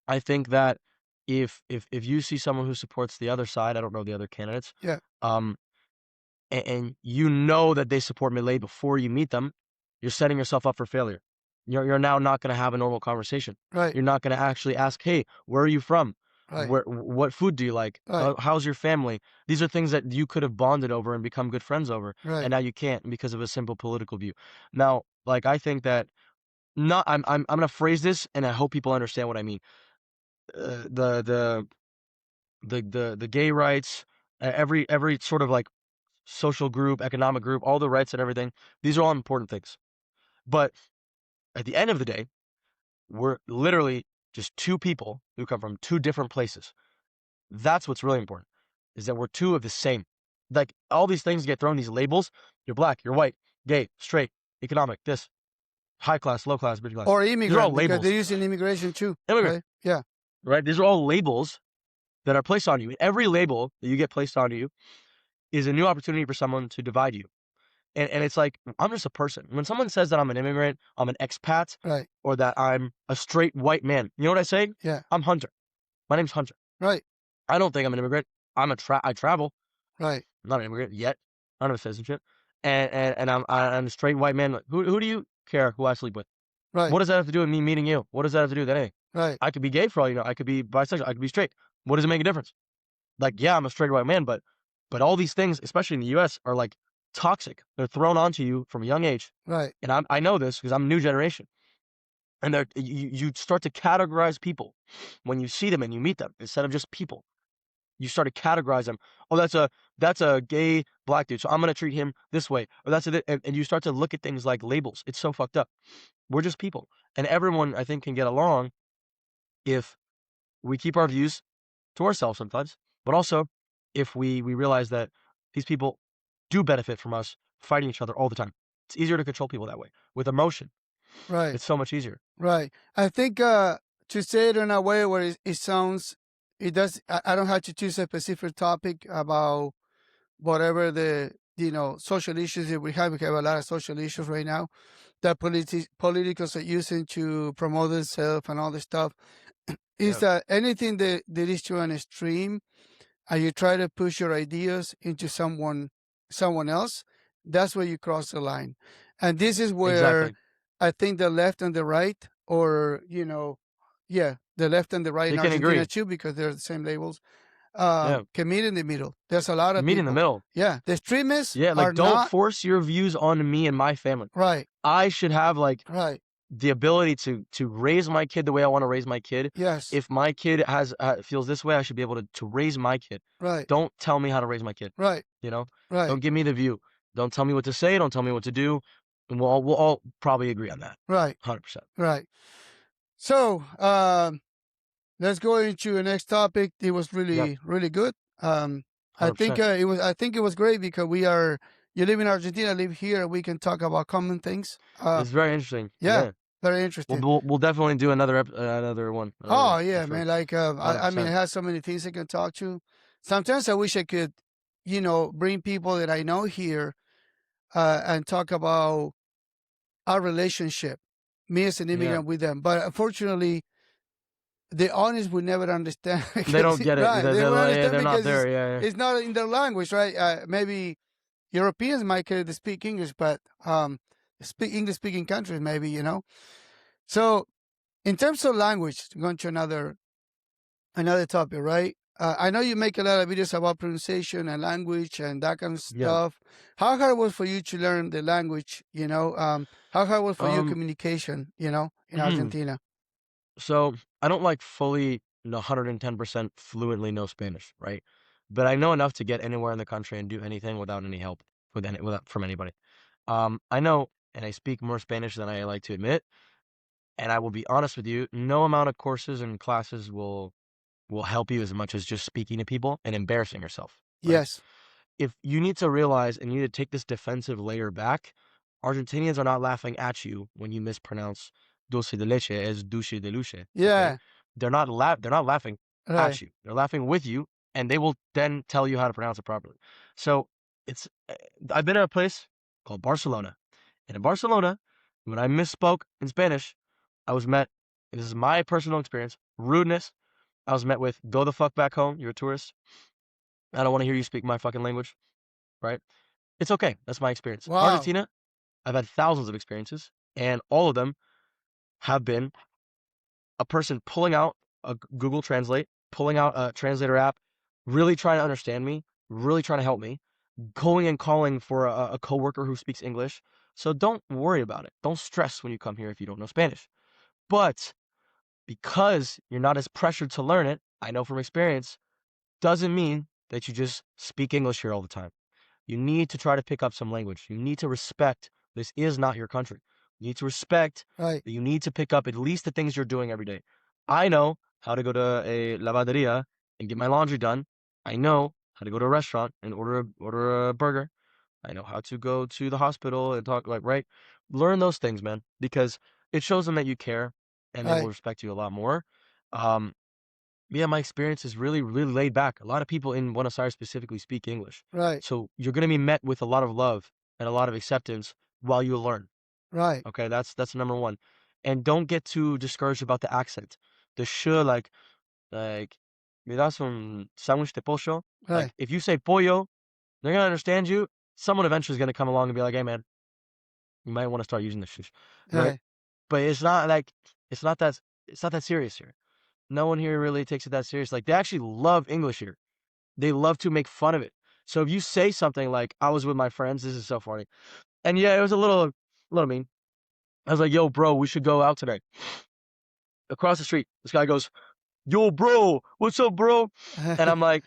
I think that if you see someone who supports the other side, I don't know the other candidates, yeah, um, and you know that they support Milei before you meet them, you're setting yourself up for failure. You're now not going to have a normal conversation. right, You're not going to actually ask, "Hey, where are you from? right, What food do you like? right, How's your family?" These are things that you could have bonded over and become good friends over, and right, now you can't because of a simple political view. Now, like I think that not I'm going to phrase this, and I hope people understand what I mean. The the gay rights, every sort of like social group, economic group, all the rights and everything. These are all important things. But at the end of the day, we're literally just two people who come from two different places. That's what's really important, is that we're two of the same. Like all these things get thrown, these labels. You're black, you're white, gay, straight, economic, this, high class, low class, middle class. or These are all immigrant because they're labels. using immigration too, Immigrant, right? Yeah, right? These are all labels that are placed on you. And every label that you get placed onto you is a new opportunity for someone to divide you. And it's like, I'm just a person. When someone says that I'm an immigrant, I'm an expat, right, or that I'm a straight white man, you know what I say? yeah, I'm Hunter. My name's Hunter. right, I don't think I'm an immigrant. I travel. right, I'm not an immigrant yet. I don't have citizenship. And I'm a straight white man. Who do you care who I sleep with? right, What does that have to do with me meeting you? What does that have to do with anything? right, I could be gay for all you know. I could be bisexual. I could be straight. What does it make a difference? Like, yeah, I'm a straight white man, but all these things, especially in the US, are like toxic. They're thrown onto you from a young age. right, And I know this because I'm a new generation. And you start to categorize people when you see them and you meet them instead of just people. You start to categorize them. Oh, that's a gay black dude, so I'm gonna treat him this way. Or and you start to look at things like labels. It's so fucked up. We're just people, and everyone I think can get along if we keep our views to ourselves sometimes, but also if we realize that these people do benefit from us fighting each other all the time. It's easier to control people that way with emotion. right, It's so much easier. right. I think to say it in a way where it sounds, it does. I don't have to choose a specific topic about whatever the social issues that we have. We have a lot of social issues right now that politicals are using to promote themselves and all this stuff. Is Yeah. that anything that is to an extreme, and you try to push your ideas into someone someone else, that's where you cross the line. And this is where Exactly. I think the left and the right, or the left and the right They in can Argentina agree. too, because they're the same labels. Yeah. Can meet in the middle. There's a lot of Meet in the people. middle. Yeah, the extremists Yeah, are like don't not force your views on me and my family. right. I should have like Right. the ability to raise my kid the way I want to raise my kid. Yes. If my kid feels this way, I should be able to raise my kid. Right. Don't tell me how to raise my kid. Right. You know, Right. don't give me the view. Don't tell me what to say. Don't tell me what to do. And we'll all probably agree on that. Right. 100%. Right. So let's go into the next topic. It was really really good. I think 100%. I think it was great because you live in Argentina, I live here. We can talk about common things. It's very interesting. Yeah, very interesting. We'll definitely do another one. Oh yeah, for sure. man. Like I mean, 100%. I have so many things I can talk to. Sometimes I wish I could, bring people that I know here, and talk about our relationship, me as an Yeah. immigrant with them. But unfortunately, the honest would never understand. They don't get it. Right? They won't understand They're not because there. Yeah. it's not in their language, right? Maybe Europeans might care to speak English, but speak English-speaking countries, maybe, So, in terms of language, going to another topic, right? I know you make a lot of videos about pronunciation and language and that kind of Yeah. stuff. How hard was for you to learn the language? How hard was for you communication? In Argentina. So I don't like fully 110% fluently know Spanish, right? But I know enough to get anywhere in the country and do anything without any help from anybody. I know and I speak more Spanish than I like to admit. And I will be honest with you, no amount of courses and classes will help you as much as just speaking to people and embarrassing yourself. Right? Yes. If you need to realize and you need to take this defensive layer back, Argentinians are not laughing at you when you mispronounce dulce de leche as douche de luce. Yeah. Okay? They're not laughing Right. at you. They're laughing with you, and they will then tell you how to pronounce it properly. So I've been at a place called Barcelona, and in Barcelona, when I misspoke in Spanish, I was met. This is my personal experience. Rudeness. I was met with, go the fuck back home. You're a tourist. I don't want to hear you speak my fucking language. Right? It's okay. That's my experience. Wow. Argentina, I've had thousands of experiences, and all of them have been a person pulling out a Google Translate, pulling out a translator app, really trying to understand me, really trying to help me, going and calling for a coworker who speaks English. So don't worry about it. Don't stress when you come here if you don't know Spanish. But because you're not as pressured to learn it, I know from experience, doesn't mean that you just speak English here all the time. You need to try to pick up some language. You need to respect this is not your country. You need to respect Right. that you need to pick up at least the things you're doing every day. I know how to go to a lavanderia and get my laundry done. I know how to go to a restaurant and order a burger. I know how to go to the hospital and talk right. Learn those things, man, because it shows them that you care and they will Right. respect you a lot more. Yeah, my experience is really, really laid back. A lot of people in Buenos Aires specifically speak English. Right. So you're going to be met with a lot of love and a lot of acceptance while you learn. Right. Okay, that's number one. And don't get too discouraged about the accent. The sh, like, me das un sándwich de pollo. Right. Like, if you say pollo, they're going to understand you. Someone eventually is going to come along and be like, hey, man, you might want to start using the shush. Right? But it's not that serious here. No one here really takes it that serious. Like, they actually love English here. They love to make fun of it. So if you say something like, I was with my friends, this is so funny. And yeah, it was a little mean. I was like, yo, bro, we should go out today. Across the street, this guy goes, yo, bro, what's up, bro? And I'm like,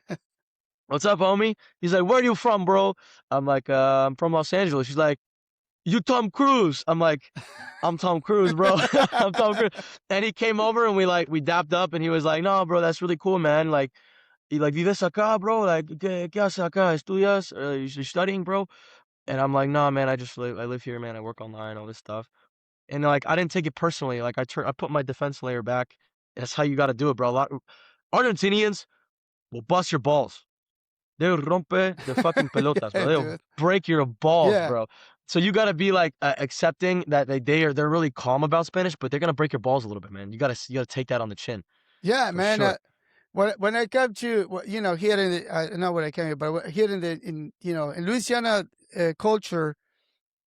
what's up, homie? He's like, where are you from, bro? I'm like, I'm from Los Angeles. He's like, you Tom Cruise. I'm like, I'm Tom Cruise, bro. I'm Tom Cruise. And he came over and we dapped up and he was like, no, bro, that's really cool, man. Like, vives acá, bro? Like, ¿qué haces acá? ¿Estudias? You're studying, bro? And I'm like, nah, man, I live here, man. I work online, all this stuff. And like, I didn't take it personally. Like, I put my defense layer back. That's how you got to do it, bro. Argentinians will bust your balls. They'll rompe the fucking pelotas, bro. They'll break your balls, bro. So you got to be like accepting that they're really calm about Spanish, but they're gonna break your balls a little bit, man. You gotta take that on the chin. Yeah, for man. sure. when I come to here in the not when I came here, but here in Louisiana culture,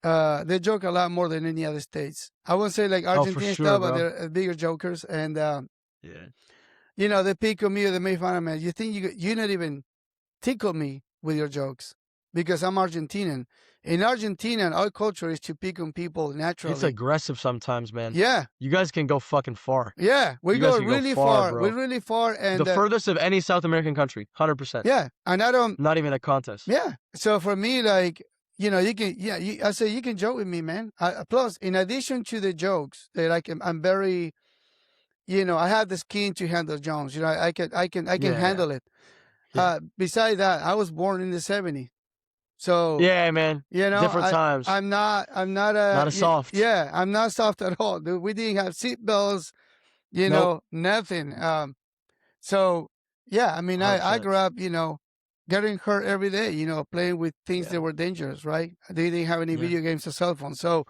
they joke a lot more than any other states. I wouldn't say like Oh, for Argentinian sure, stuff, but bro. they're bigger jokers, and Yeah. they pick on me or they make fun of me. You think you not even tickle me with your jokes because I'm Argentinian. In Argentina, our culture is to pick on people naturally. It's aggressive sometimes, man. Yeah. You guys can go fucking far. Yeah, we You go guys can really go far, far. bro. We're really far, and The furthest of any South American country, 100%. yeah, and I don't. Not even a contest. Yeah, so for me, like you can. Yeah, I say you can joke with me, man. Plus, in addition to the jokes, that I'm very, I have the skin to handle Jones. I can Yeah. handle it. Yeah. Besides that, I was born in the '70s, so Yeah, man. Different times. I'm not Not as soft. Yeah, I'm not soft at all. Dude, we didn't have seatbelts, Nope. nothing. So yeah, I mean, I 100%. grew up, getting hurt every day, playing with things that were dangerous, right? They didn't have any Yeah. video games or cell phones. So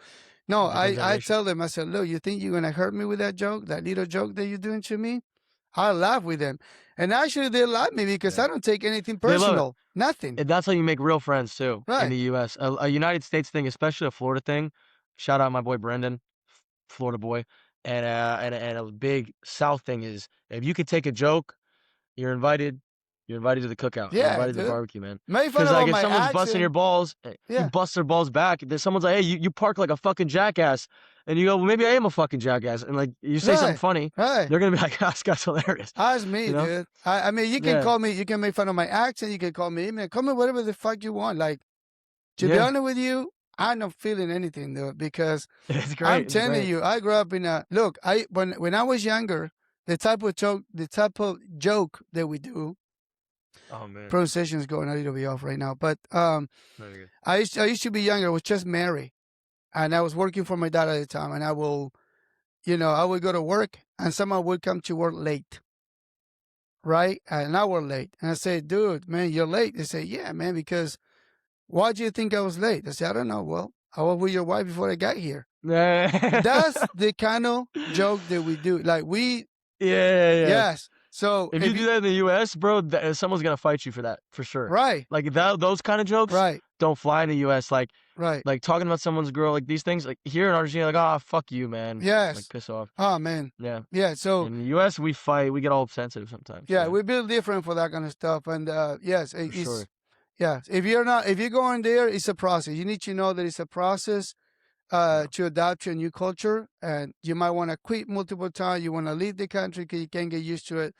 no, Different I generation. tell them, I said, look, you think you're gonna hurt me with that joke, that little joke that you're doing to me? I laugh with them. And actually they love me because Yeah. I don't take anything They love it. personal. Nothing. And that's how you make real friends too in Right. the U.S. A United States thing, especially a Florida thing. Shout out my boy Brendan, Florida boy, and a big South thing is if you could take a joke, you're invited. You're invited to the cookout. You're Yeah, invited to the dude. barbecue, man. Make fun Because about like if my someone's busting your accent. balls, you Yeah. bust their balls back. Then someone's like, "Hey, you park like a fucking jackass," and you go, "Well, maybe I am a fucking jackass," and like you say something Right. funny, Right. they're gonna be like, "Ah, "This guy's hilarious." That's me, You know? dude. I mean, you can Yeah. call me, you can make fun of my accent, you can call me, man, call me whatever the fuck you want. Like, to be Yeah. honest with you, I'm not feeling anything, dude, because It's great. I'm It's telling great. you, I grew up in look, when I was younger, the type of joke that we do, Oh man. pronunciation is going a little bit off right now, but Very good. I used to be younger, I was just married, and I was working for my dad at the time, and I will, I would go to work, and someone would come to work late. Right? An hour late. And I say, dude, man, you're late. They say, yeah, man, because why do you think I was late? I say, I don't know. Well, I was with your wife before I got here. That's the kind of joke that we do. Like Yeah. yes. So If you do that in the U.S., bro, someone's gonna fight you for that, for sure. right, Like those kind of jokes right, don't fly in the U.S. Like right. talking about someone's girl, like these things. Like here in Argentina, like ah, fuck you, man. Yes. Like piss off. Oh man. Yeah. Yeah. So In the U.S., we fight. We get all sensitive sometimes. yeah, we build different for that kind of stuff. And yes, For it's sure. yeah. If you're going there, it's a process. You need to know that it's a process. To adapt to a new culture, and you might want to quit multiple times. You want to leave the country because you can't get used to it.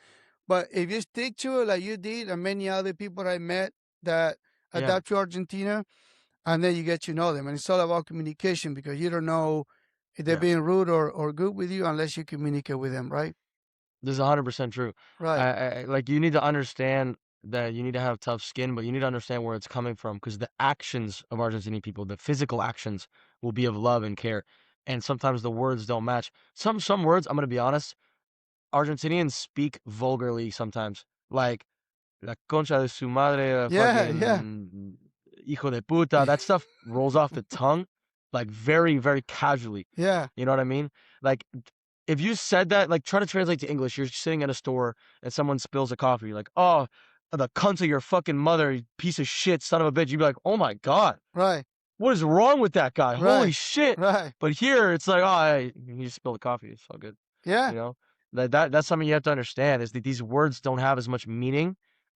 But if you stick to it like you did, and many other people I met that adapt to Argentina, and then you get to know them, and it's all about communication because you don't know if they're being rude or good with you unless you communicate with them, right? This is 100% true. Right. Like you need to understand that you need to have tough skin, but you need to understand where it's coming from because the actions of Argentinian people, the physical actions, will be of love and care, and sometimes the words don't match. Some words, I'm gonna be honest, Argentinians speak vulgarly sometimes, like la concha de su madre, Yeah. fucking hijo de puta. That stuff rolls off the tongue, like very, very casually. Yeah. You know what I mean? Like if you said that, like try to translate to English. You're sitting at a store and someone spills a coffee. You're like, oh, the cunt of your fucking mother, you piece of shit, son of a bitch. You'd be like, oh my God, Right. what is wrong with that guy? Holy Right. shit. Right. But here it's like, oh, hey, you just spilled a coffee. It's all good. Yeah. You know, that's something you have to understand is that these words don't have as much meaning.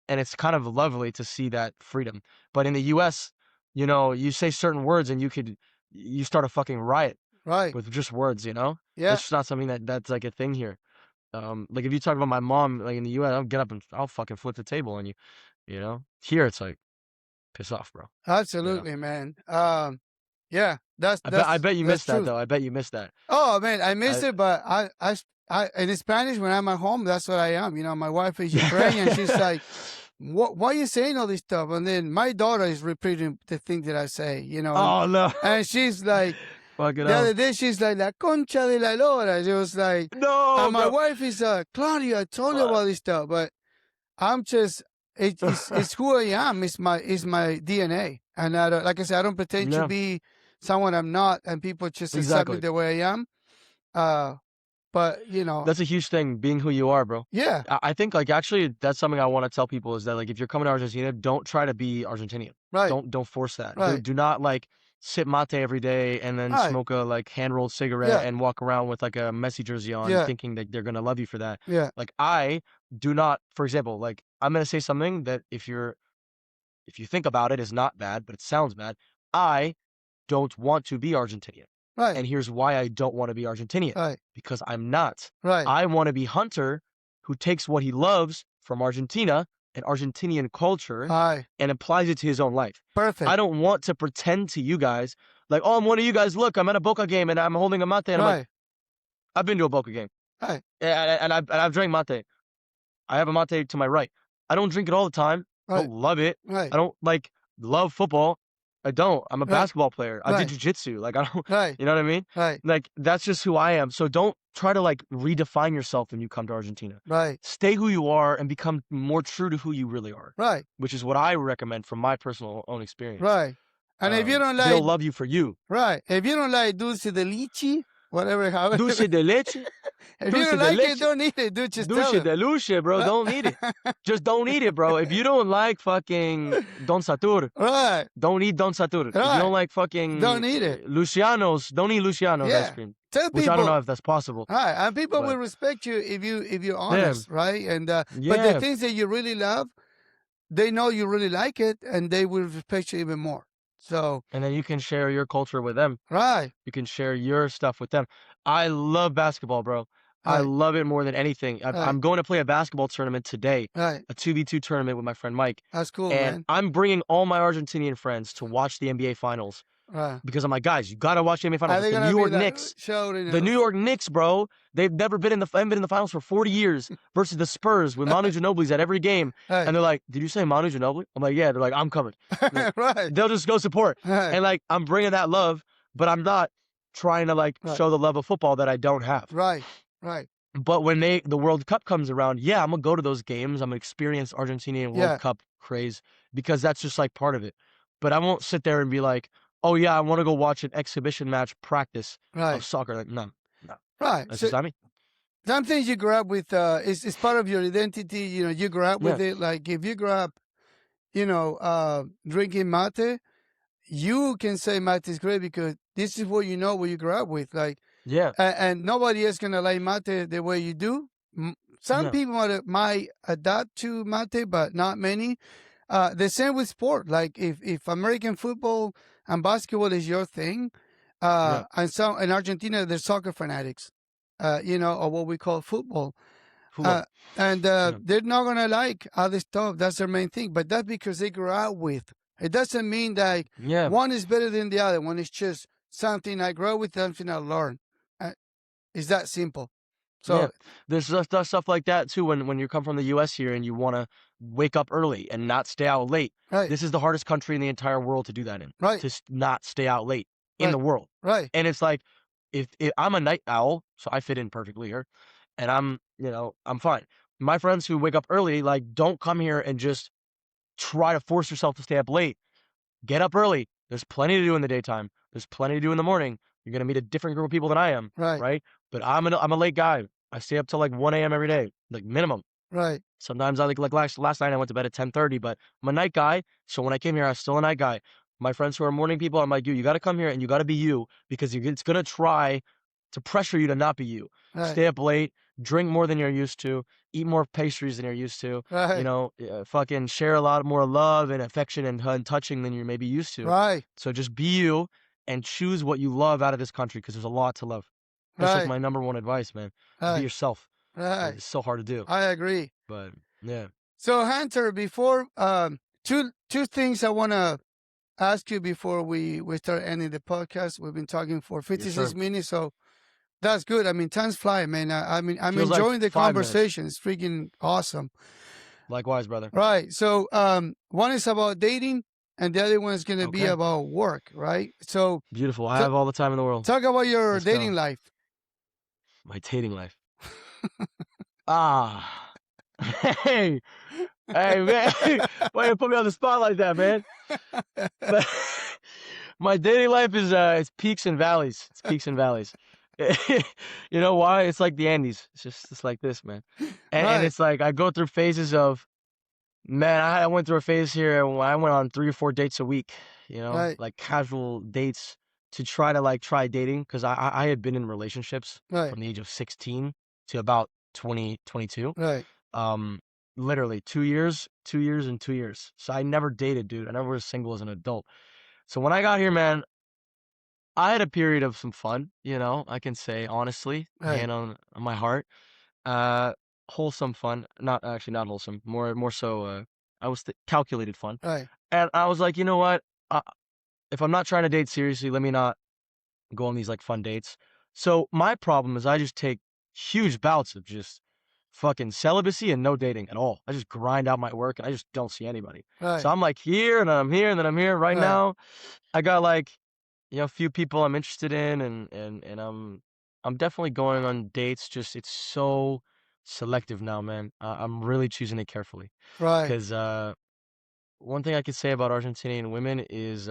And it's kind of lovely to see that freedom. But in the US, you say certain words and you start a fucking riot Right. with just words, Yeah. It's just not something that's like a thing here. Like if you talk about my mom, like in the US, I'll get up and I'll fucking flip the table on you, Here it's like, piss off, bro. Absolutely, man. Yeah. I bet you that's missed that true. though. I bet you missed that. Oh man, I missed I- it, but I in Spanish when I'm at home, that's what I am. My wife is Ukrainian. She's like, why are you saying all this stuff? And then my daughter is repeating the things that I say, Oh no. and she's like, Fucking the hell. other day she's like, la concha de la lora. She was like, No. and my bro. wife is Claudia, I told you about this stuff, but I'm just it's who I am. It's my DNA, and like I said, I don't pretend to Yeah. be someone I'm not, and people just accept me Exactly. the way I am. But That's a huge thing, being who you are, bro. yeah, I think like actually that's something I want to tell people is that like if you're coming to Argentina, don't try to be Argentinian. right, Don't force that. right, Do not like sip mate every day and then right, smoke a like hand rolled cigarette yeah, and walk around with like a Messi jersey on, yeah, thinking that they're gonna love you for that. yeah, Like I do not, for example, like I'm gonna say something that if you think about it is not bad, but it sounds bad. I don't want to be Argentinian. right, And here's why I don't want to be Argentinian. right, Because I'm not. right, I want to be Hunter, who takes what he loves from Argentina and Argentinian culture right. and applies it to his own life. Perfect. I don't want to pretend to you guys like, oh, I'm one of you guys. Look, I'm at a Boca game and I'm holding a mate. And I'm like, Right, I've been to a Boca game. right, And I've drank mate. I have a mate to my right. I don't drink it all the time. I right, don't love it. right, I don't like love football. I don't. I'm a Right. basketball player. I Right. did jujitsu. Like I don't. right, You know what I mean? right, Like that's just who I am. So don't try to like redefine yourself when you come to Argentina. right, Stay who you are and become more true to who you really are, right, which is what I recommend from my personal own experience. right. And if you don't they'll like, love you for you. right, if you don't like dulce de leche, whatever, however, Dulce de leche, if dulce you don't de like leche. it, don't eat it, dude. Just tell dulce them. de luce, bro. Don't eat it. Just don't eat it, bro. If you don't like fucking Don Satur, Right, don't eat Don Satur. If you Right. don't like fucking Don't eat it. Luciano's, don't eat Luciano's Yeah. ice cream. tell Which people. I don't know if that's possible. Right, and people But- will respect you if you're honest, right? And but the Yeah. things that you really love, they know you really like it, and they will respect you even more. So And then you can share your culture with them. right, You can share your stuff with them. I love basketball, bro. I Right. love it more than anything. Right. I'm going to play a basketball tournament today, right, a 2v2 tournament with my friend Mike. that's cool, And man. I'm bringing all my Argentinian friends to watch the NBA Finals Right. because I'm like, guys, you got to watch the NBA Are Finals. they It's the gonna New be York like Knicks. shouting? The New York Knicks, bro. They've never been haven't been in the finals for 40 years versus the Spurs with Manu Ginóbili's at every game. Right. And they're like, did you say Manu Ginóbili? I'm like, yeah. They're like, I'm coming. right, They'll just go support. right, And like, I'm bringing that love, but I'm not trying to like Right. show the love of football that I don't have. right, right, But when the World Cup comes around, yeah, I'm gonna go to those games. I'm gonna experience Argentinian World Yeah. Cup craze because that's just like part of it. But I won't sit there and be like, oh yeah, I want to go watch an exhibition match practice right, of soccer. Like, no, right. that's So just not me. some things you grew up with is part of your identity. You grew up with it. Like if you grew up, drinking mate, you can say mate is great because this is what what you grew up with. Like, Yeah, and nobody is gonna like mate the way you do. Some No. people might adapt to mate, but not many. The same with sport. Like if American football and basketball is your thing, and some in Argentina they're soccer fanatics, or what we call football. football. And they're not gonna like other stuff. That's their main thing. But that's because they grew up with. It doesn't mean that yeah, one is better than the other. One is just something I grow with, something I learn. It's that simple. So Yeah. There's stuff like that too. When you come from the U.S. here and you want to wake up early and not stay out late, right, this is the hardest country in the entire world to do that in. right, To not stay out late in the world. right, And it's like, if I'm a night owl, so I fit in perfectly here, and I'm fine. My friends who wake up early, like, don't come here and just try to force yourself to stay up late. Get up early. There's plenty to do in the daytime. There's plenty to do in the morning. You're gonna meet a different group of people than I am, right, right? But I'm a late guy. I stay up till like 1 a.m. every day, like minimum. right, Sometimes I like last night I went to bed at 10:30, but I'm a night guy. So when I came here, I was still a night guy. My friends who are morning people, I'm like, you got to come here and you got to be you because it's gonna try to pressure you to not be you. right, Stay up late, drink more than you're used to, eat more pastries than you're used to. right, Fucking share a lot more love and affection and touching than you're maybe used to. right, So just be you and choose what you love out of this country because there's a lot to love. That's like Right. my number one advice, man. Be right, yourself. right. It's so hard to do, I agree. but yeah. So Hunter, before two things I want to ask you before we start ending the podcast. We've been talking for 56 sir. minutes, so that's good. I mean, time's flying, man. I'm Feels like enjoying the 5 minutes. conversation. It's freaking awesome. Likewise, brother. Right. So one is about dating, and the other one is going to be Okay. about work. Right. So Beautiful. I So- have all the time in the world. talk about your Let's dating go. life. My dating life. Hey, man. Why you put me on the spot like that, man? My dating life is it's peaks and valleys. It's peaks and valleys. You know why? It's like the Andes. It's like this, man. And Right. it's like I go through phases of, man, I went through a phase here when I went on 3 or 4 dates a week, Right. like casual dates to try to like try dating because I had been in relationships Right. from the age of 16 to about 20, 22. Right. Um, Literally 2 years, 2 years, and 2 years. So I never dated, dude. I never was single as an adult. So when I got here, man, I had a period of some fun, I can say honestly, Right. hand on my heart. Uh, Wholesome fun, not actually not wholesome, more so. I was calculated fun, Right. and I was like, you know what? Uh, if I'm not trying to date seriously, let me not go on these like fun dates. So my problem is I just take huge bouts of just fucking celibacy and no dating at all. I just grind out my work and I just don't see anybody. So Right. I'm like here and then I'm here and then I'm here. Right Right. now, I got like a few people I'm interested in, and I'm definitely going on dates. Just it's so selective now, man. I'm really choosing it carefully Right. because one thing I could say about Argentinian women is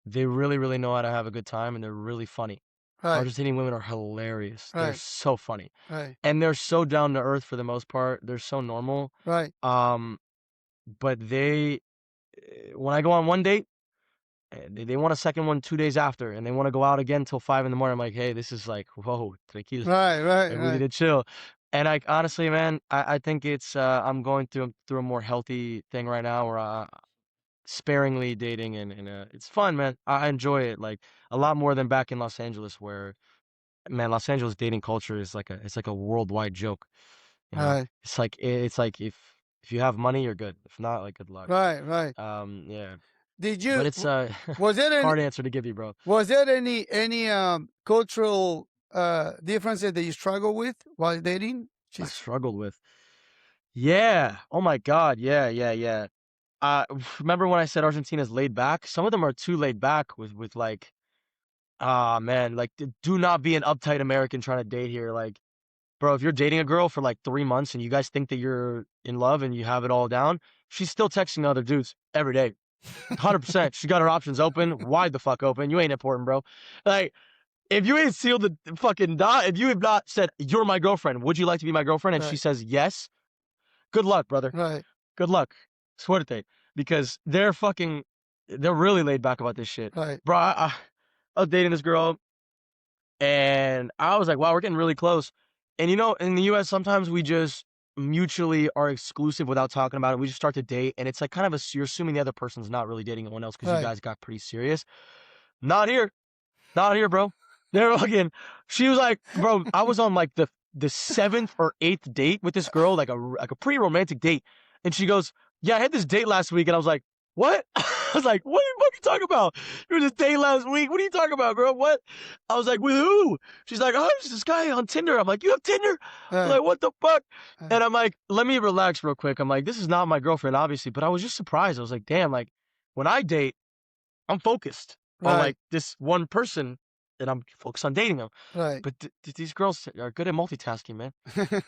they really really know how to have a good time and they're really funny. Right. Argentinian women are hilarious. They're Right. so funny Right. and they're so down to earth for the most part. They're so normal. Right. Um, but when I go on one date. They want a second one 2 days after, and they want to go out again till 5 in the morning. I'm like, hey, this is like, whoa, tranquilo. Right. Right. Like, we need Right. to chill. And I honestly, man, I think it's I'm going through a more healthy thing right now, where sparingly dating, and it's fun, man. I enjoy it like a lot more than back in Los Angeles, where man, Los Angeles dating culture is like a worldwide joke. Right. It's like if you have money, you're good. If not, like good luck. Right. Right. Yeah, Did but you? it's Was there any? hard answer to give you, bro. Was there any cultural differences that you struggle with while dating? I Just struggled with. Yeah. Oh my God. Yeah, yeah, yeah. Remember when I said Argentina's laid back? Some of them are too laid back with like, ah man, like do not be an uptight American trying to date here. Like, bro, if you're dating a girl for like 3 months and you guys think that you're in love and you have it all down, she's still texting other dudes every day. 100%. She got her options open, wide the fuck open. You ain't important, bro. Like, if you ain't sealed the fucking dot, if you have not said you're my girlfriend, would you like to be my girlfriend? And she right. says yes. Good luck, brother. Right. Good luck. Suerte. Because they're really laid back about this shit. Right. Bro, I was dating this girl and I was like, wow, we're getting really close. And in the US, sometimes we just mutually are exclusive without talking about it. We just start to date and it's like kind of you're assuming the other person's not really dating anyone else because you Right. guys got pretty serious. Not here. Not here, bro. They're fucking. She was like, bro, I was on like the seventh or eighth date with this girl, like a pretty romantic date, and she goes, "Yeah, I had this date last week," and I was like, "What?" I was like, "What are you talking about? You were this date last week? What are you talking about, girl? What?" I was like, "With who?" She's like, "Oh, it's this guy on Tinder." I'm like, "You have Tinder?" I'm Right. like, "What the fuck?" Right. And I'm like, "Let me relax real quick." I'm like, "This is not my girlfriend, obviously," but I was just surprised. I was like, "Damn!" Like when I date. I'm focused on like Right. this one person and I'm focused on dating them. Right. But these girls are good at multitasking, man.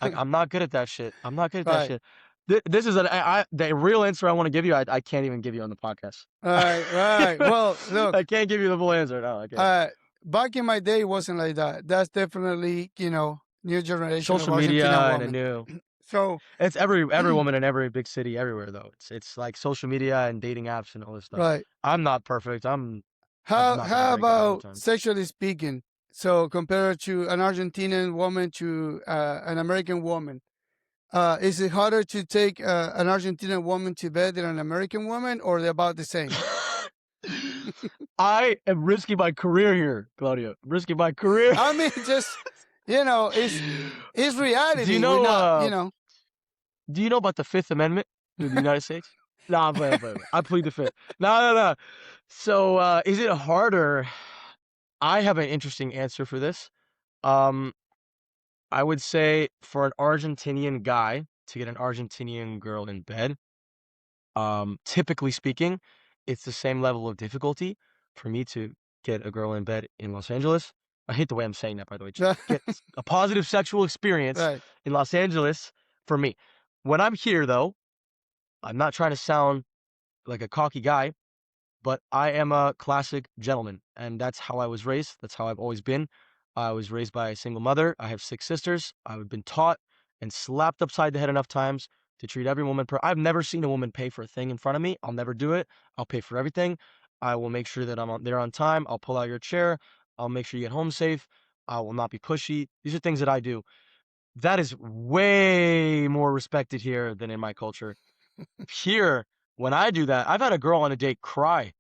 Like I'm not good at that shit. I'm not good at that Right. shit. This is the real answer I want to give you. I can't even give you on the podcast. Right. Right. Well, look, I can't give you the full answer. No, I can't. back in my day, it wasn't like that. That's definitely, new generation of Social media Argentina and a woman. new. So, It's every woman in every big city everywhere though. It's like social media and dating apps and all this stuff. right. I'm not perfect. I'm How not how very good all the about time. sexually speaking? So compared to an Argentinian woman to an American woman, is it harder to take an Argentinian woman to bed than an American woman, or they're about the same? I am risking my career here, Claudio. Risking my career. I mean, just it's Do you reality. We're know? not, Do you know about the Fifth Amendment to the United States? No, I'm playing. I plead the Fifth. No. So, is it harder? I have an interesting answer for this. Um, I would say for an Argentinian guy to get an Argentinian girl in bed, typically speaking, it's the same level of difficulty for me to get a girl in bed in Los Angeles. I hate the way I'm saying that, by the way. Just get a positive sexual experience right, in Los Angeles for me. When I'm here, though, I'm not trying to sound like a cocky guy, but I am a classic gentleman, and that's how I was raised. That's how I've always been. I was raised by a single mother. I have 6 sisters. I've been taught and slapped upside the head enough times to treat every woman. I've never seen a woman pay for a thing in front of me. I'll never do it. I'll pay for everything. I will make sure that I'm there on time. I'll pull out your chair. I'll make sure you get home safe. I will not be pushy. These are things that I do. That is way more respected here than in my culture. Here, when I do that, I've had a girl on a date cry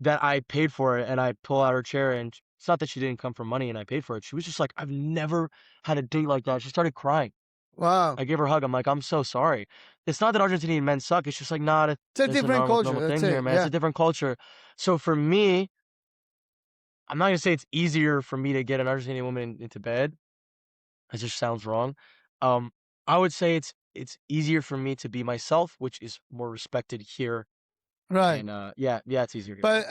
that I paid for it, and I pull out her chair, and it's not that she didn't come for money and I paid for it. She was just like, I've never had a date like that. She started crying. Wow. I gave her a hug. I'm like, I'm so sorry. It's not that Argentinian men suck. It's just like, nah, It's a it's a different culture. normal That's thing here, it. man. It's Yeah. a different culture. So for me, I'm not gonna say it's easier for me to get an Argentinian woman into bed. It just sounds wrong. Um, I would say it's easier for me to be myself, which is more respected here. Right. And yeah, it's easier here. But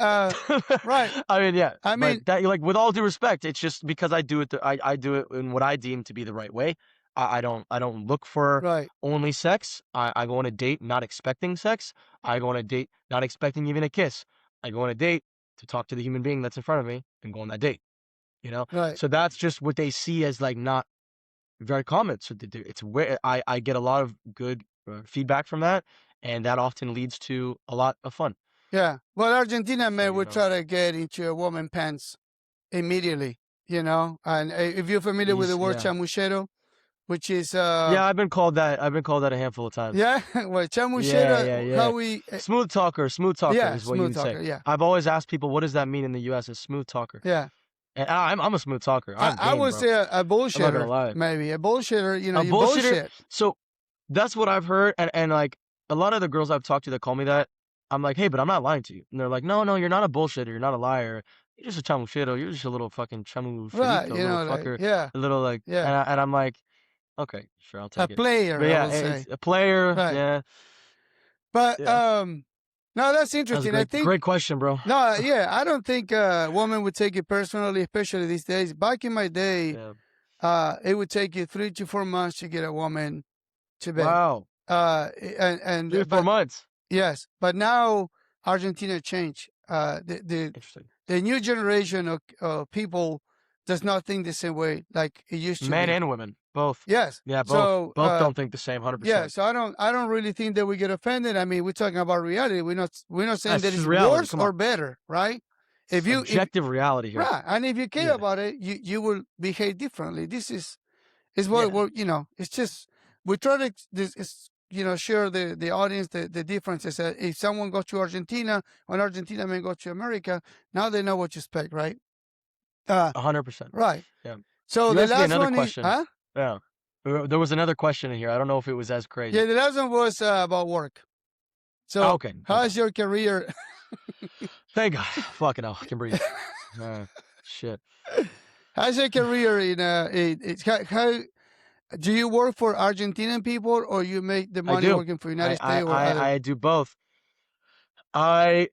right. I mean, yeah. I mean, But that, like, with all due respect, it's just because I do it. I do it in what I deem to be the right way. I don't look for right. only sex. I go on a date not expecting sex. I go on a date not expecting even a kiss. I go on a date to talk to the human being that's in front of me and go on that date. You know. Right. So that's just what they see as like not very common. So it's where I get a lot of good feedback from that, and that often leads to a lot of fun. Yeah. Well, Argentina So, men you would know. try to get into a woman pants immediately, you know. And if you're familiar with the word Yeah. chamuchero, which is Yeah, I've been called that a handful of times. yeah, well, chamuchero, Yeah. how we Smooth talker yeah, is what you smooth would talker, say. yeah. I've always asked people, what does that mean in the US as smooth talker? Yeah. And I'm a smooth talker. I'm I game, would bro. say a I'm not gonna bullshitter, lie. maybe. A bullshitter, you know, A you bullshitter. bullshit. So that's what I've heard, and like a lot of the girls I've talked to that call me that, I'm like, hey, but I'm not lying to you. And they're like, no, you're not a bullshitter. You're not a liar. You're just a chamuchero. You're just a little fucking Right, chamucherito, you little know, like, fucker, yeah, a little like, yeah. and I'm like, okay, sure, I'll A take it. player, But I yeah, will it's say. a player. Right. Yeah, But yeah. no, that's That was a interesting. I think great question, bro. no, yeah, I don't think a woman would take it personally, especially these days. Back in my day, Yeah. it would take you 3 to 4 months to get a woman to bed. Wow. And 3 or 4 months. yes, but now Argentina changed. Interesting. The new generation of people does not think the same way like it used to Men be. and women, both. Yes. Yeah, both. So Both don't think the same, 100%. yeah, so I don't really think that we get offended. I mean, we're talking about reality. We're not saying That's that just it's reality. worse Come or on. better, right? If you Objective reality here. right, and if you care Yeah. about it, you will behave differently. This is what Yeah. you know. It's just we try to share the audience the differences. If someone goes to Argentina, when Argentina may go to America, now they know what to expect, right? 100%. Right. Yeah. So You the asked me last another one question. is, huh? Yeah. There was another question in here. I don't know if it was as crazy. Yeah, the last one was about work. So Okay. how's your career? Thank God. Fucking hell. I can breathe. Shit. How's your career how do you work for Argentinian people or you make the I money do. working for United States or other? I do both. I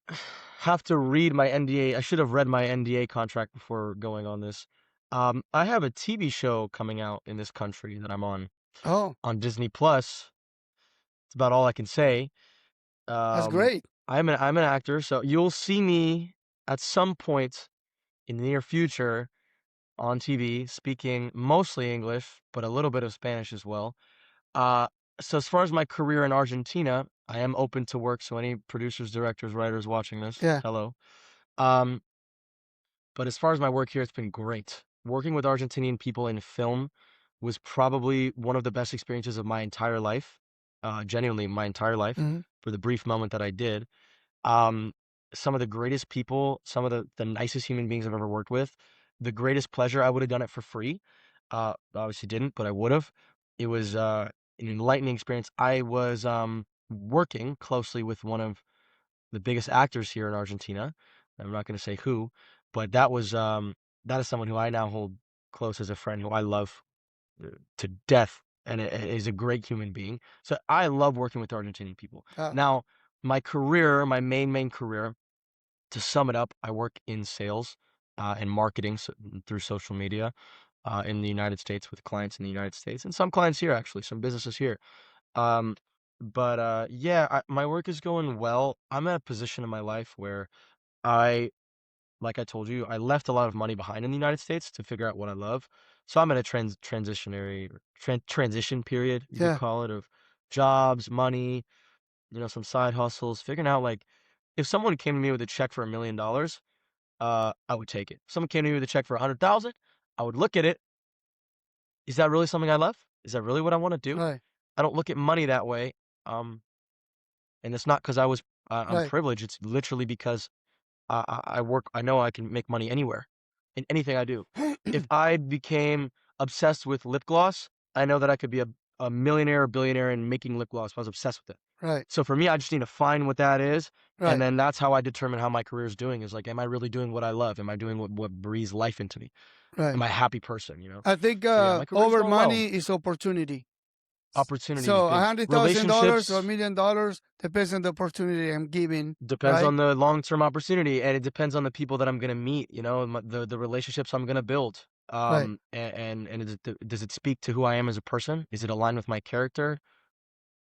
have to read my NDA. I should have read my NDA contract before going on this. I have a TV show coming out in this country that I'm on Oh, Disney Plus. It's about all I can say. that's great. I'm an actor, so you'll see me at some point in the near future on TV speaking mostly English, but a little bit of Spanish as well. So as far as my career in Argentina, I am open to work. So any producers, directors, writers watching this, Yeah. hello. But as far as my work here, it's been great. Working with Argentinian people in film was probably one of the best experiences of my entire life. Genuinely, my entire life. Mhm. For the brief moment that I did. Some of the greatest people, some of the nicest human beings I've ever worked with. The greatest pleasure. I would have done it for free. Obviously didn't, but I would have. It was an enlightening experience. I was working closely with one of the biggest actors here in Argentina. I'm not going to say who, but that is someone who I now hold close as a friend, who I love to death, and is a great human being. So I love working with Argentinian people. Oh. Now, my career, my main career, to sum it up, I work in sales and marketing through social media in the United States with clients in the United States and some clients here, actually, some businesses here. Yeah, my work is going well. I'm at a position in my life where I like I told you, I left a lot of money behind in the United States to figure out what I love. So I'm in a transition period, you could Yeah. call it, of jobs, money, some side hustles, figuring out like if someone came to me with a check for $1 million, I would take it. If someone came to me with a check for 100,000, I would look at it. Is that really something I love? Is that really what I want to do? Right. I don't look at money that way. And it's not because I'm Right. privileged. It's literally because I work. I know I can make money anywhere, in anything I do. If I became obsessed with lip gloss, I know that I could be a millionaire or billionaire in making lip gloss. If I was obsessed with it. Right. So for me, I just need to find what that is, and Right. then that's how I determine how my career is doing. Is like, am I really doing what I love? Am I doing what breathes life into me? Am Right. I a happy person? I think So yeah, my career's over going well. money is opportunity. Opportunity is So big. $100,000 or $1 Relationships million depends on the opportunity I'm giving, depends right? on the long-term opportunity, and it depends on the people that I'm gonna meet. The relationships I'm gonna build. Right. And does it speak to who I am as a person? Is it aligned with my character?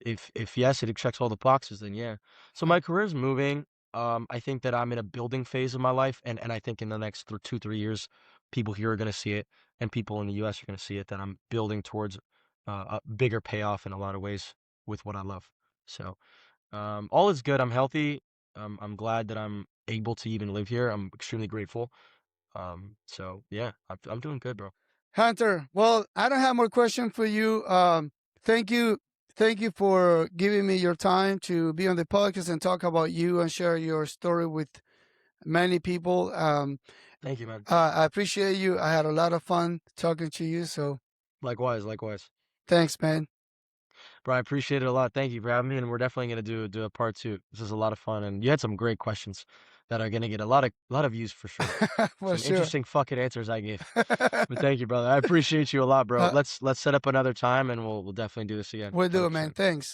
If yes, it checks all the boxes, then yeah. So my Right. career's moving. I think that I'm in a building phase of my life, and I think in the next 2-3 years, people here are gonna see it, and people in the US are gonna see it, that I'm building towards a bigger payoff in a lot of ways with what I love. So all is good. I'm healthy. I'm glad that I'm able to even live here. I'm extremely grateful. So yeah, I'm doing good, bro. Hunter, well, I don't have more questions for you. Thank you. Thank you for giving me your time to be on the podcast and talk about you and share your story with many people. Thank you, man. I appreciate you. I had a lot of fun talking to you. So Likewise, likewise. thanks, man. Bro, I appreciate it a lot. Thank you for having me, and we're definitely gonna do a part two. This is a lot of fun, and you had some great questions that are gonna get a lot of views for sure. For Some sure. interesting fucking answers I gave. But thank you, brother. I appreciate you a lot, bro. uh, Let's set up another time, and we'll definitely do this again. we'll do it, man. 100%. Thanks.